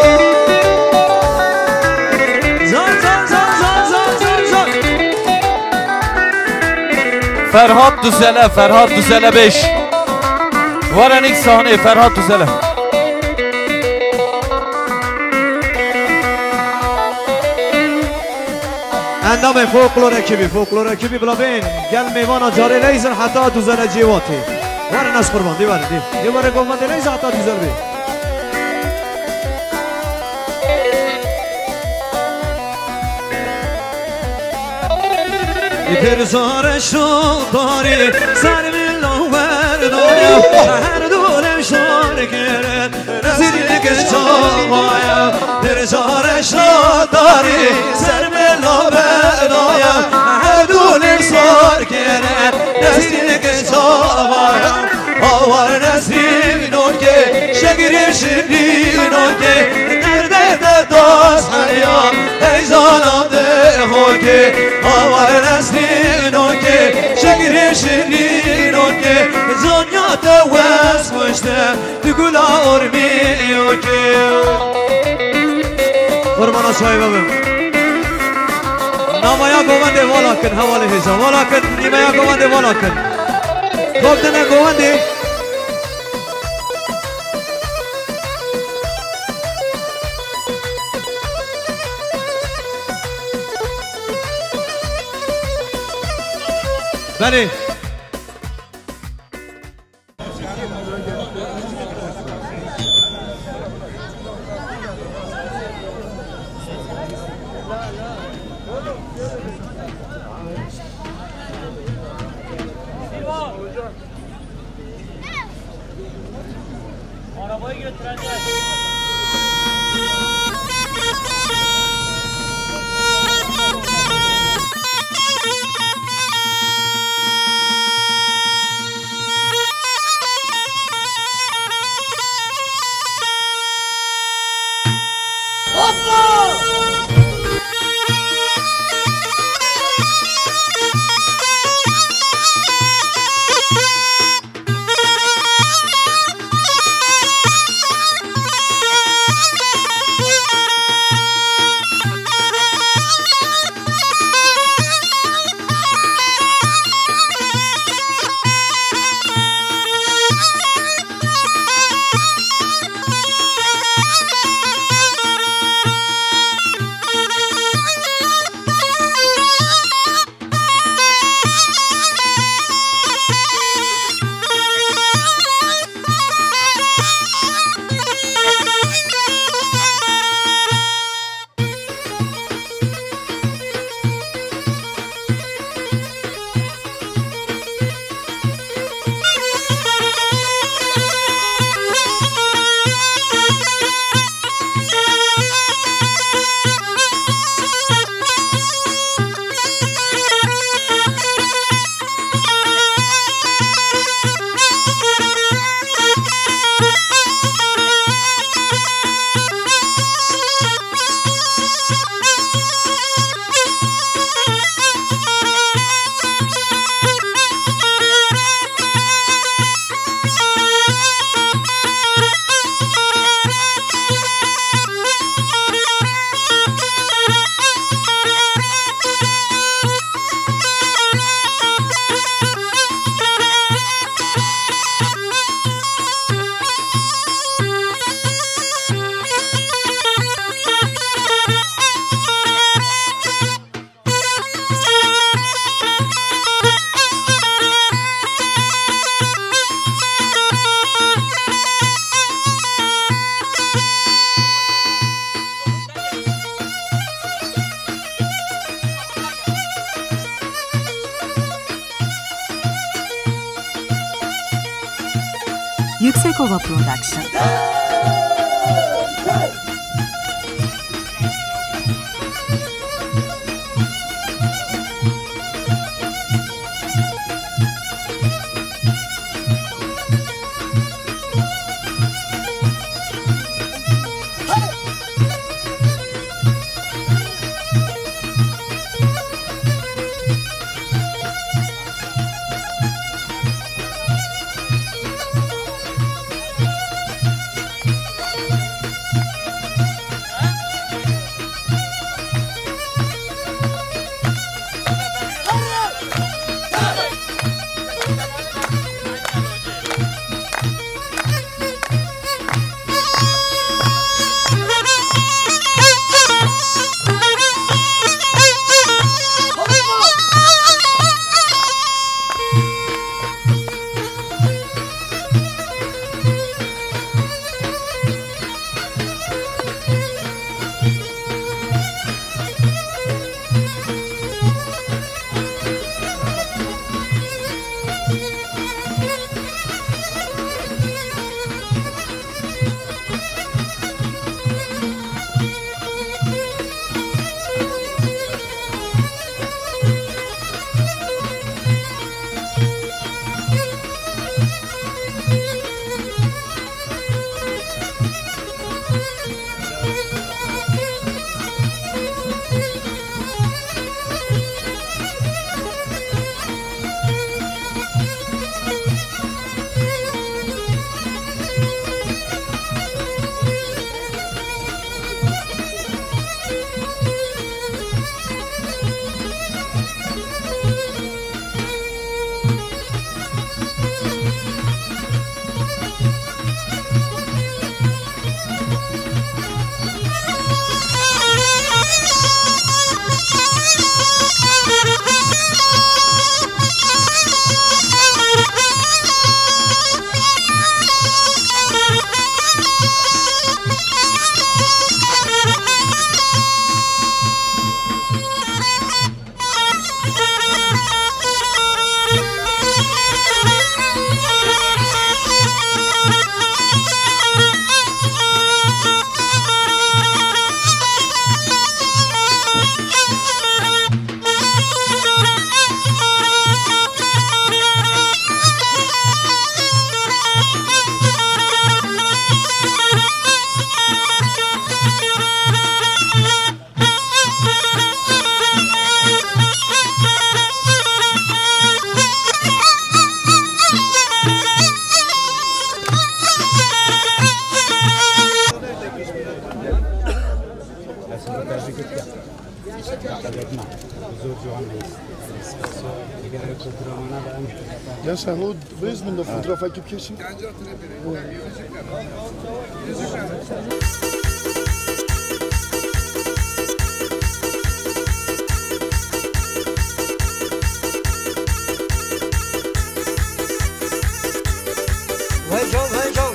فرهاد دوزله فرهاد دوزله بش ورن یک صحنه فرهاد دوزله اندام فولکلور اکیبی بلا بین گل میوانا جاری لیزن حتی دوزن جیواتی واره ناس قربان دیواره گفت لیزن حتی دوزن بی پرزارش رو داری سر ملو بردایم هر دولم شار گرد نزیدی که چاوایم پرزارش رو داری سر ملو بردایم هر دولم شار گرد نزیدی که چاوایم آوار نزدیک که شگریم شیرینو که درد داست حیام ایزانم ده خوکی آوار نزدیک که شگریم شیرینو که زنیات وست کشته دگولا ارمیو که قربانا صاحبه بم نامایا گوانده والا کن حواله هزا والا کن نیمایا گوانده والا کن گفتنه گوانده بله Arabayı götüreceğiz. Yüksekova Production. Ya Şahud biz من fotoğraf ekip kesin. Heyecan.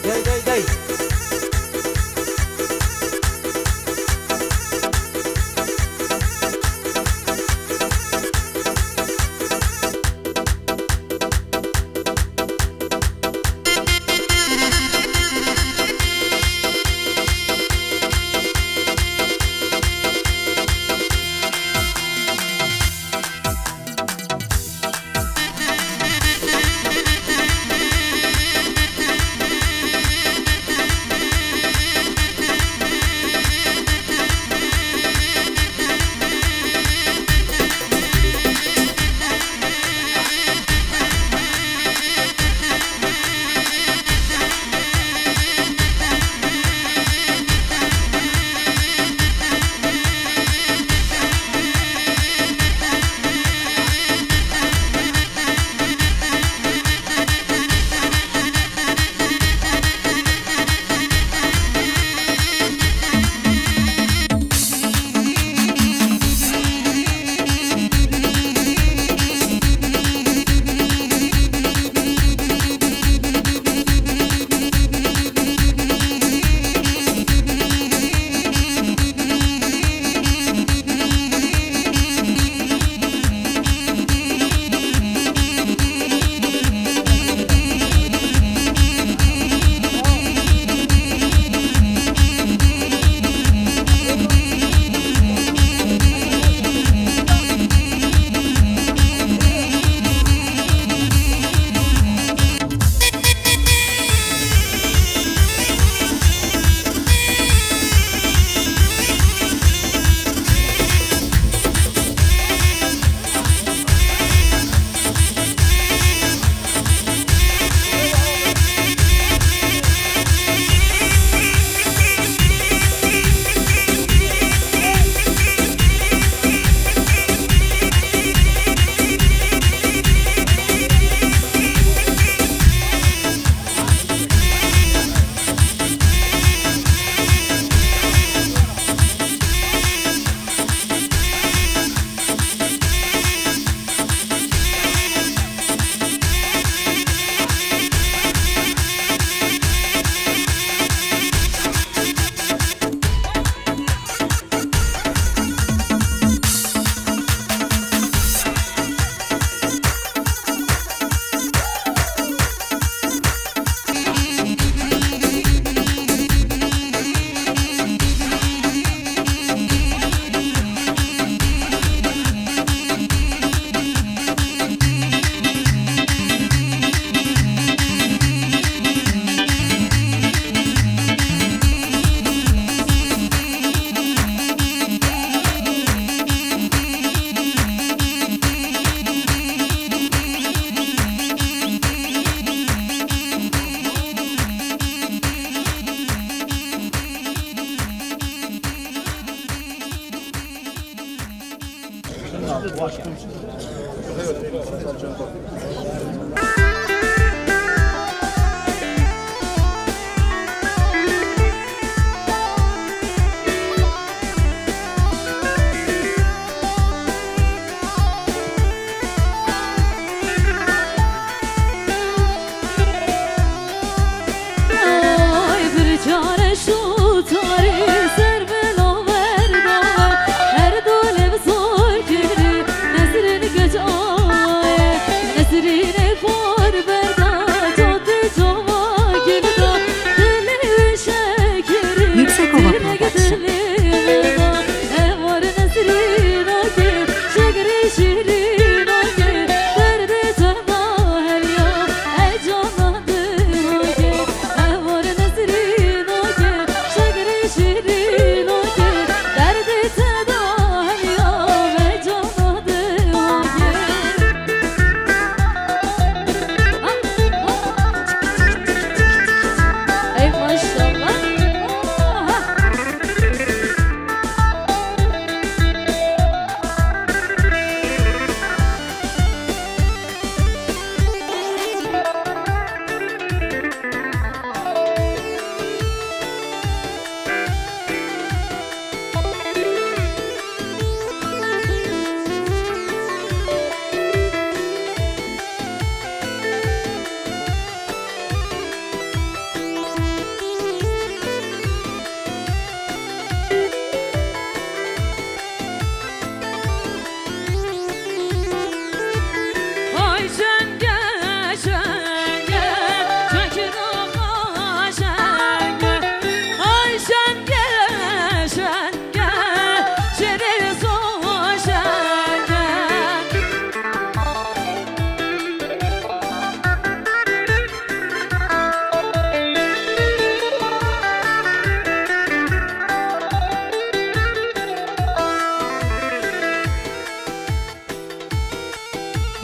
Gel. Ey maşallah.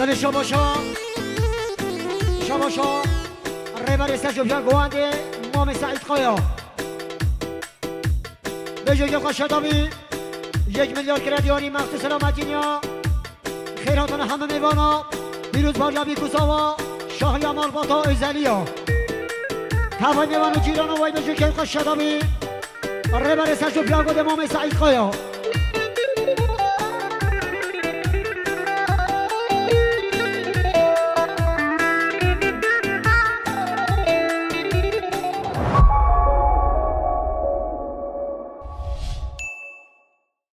بله شاباشا شاباشا ریبر سجوبیا گوانده مام سعید قایا به جوی قشادامی 1 میلیارد کردیاری مخصوص سلامتینیا خیراتان همه میوانا بیروز باریابی کوساوا شاهی مالباتا ازلیا هوای میوانو جیران و وای به جوی قشادامی ریبر سجوبیا گوانده مام سعید قایا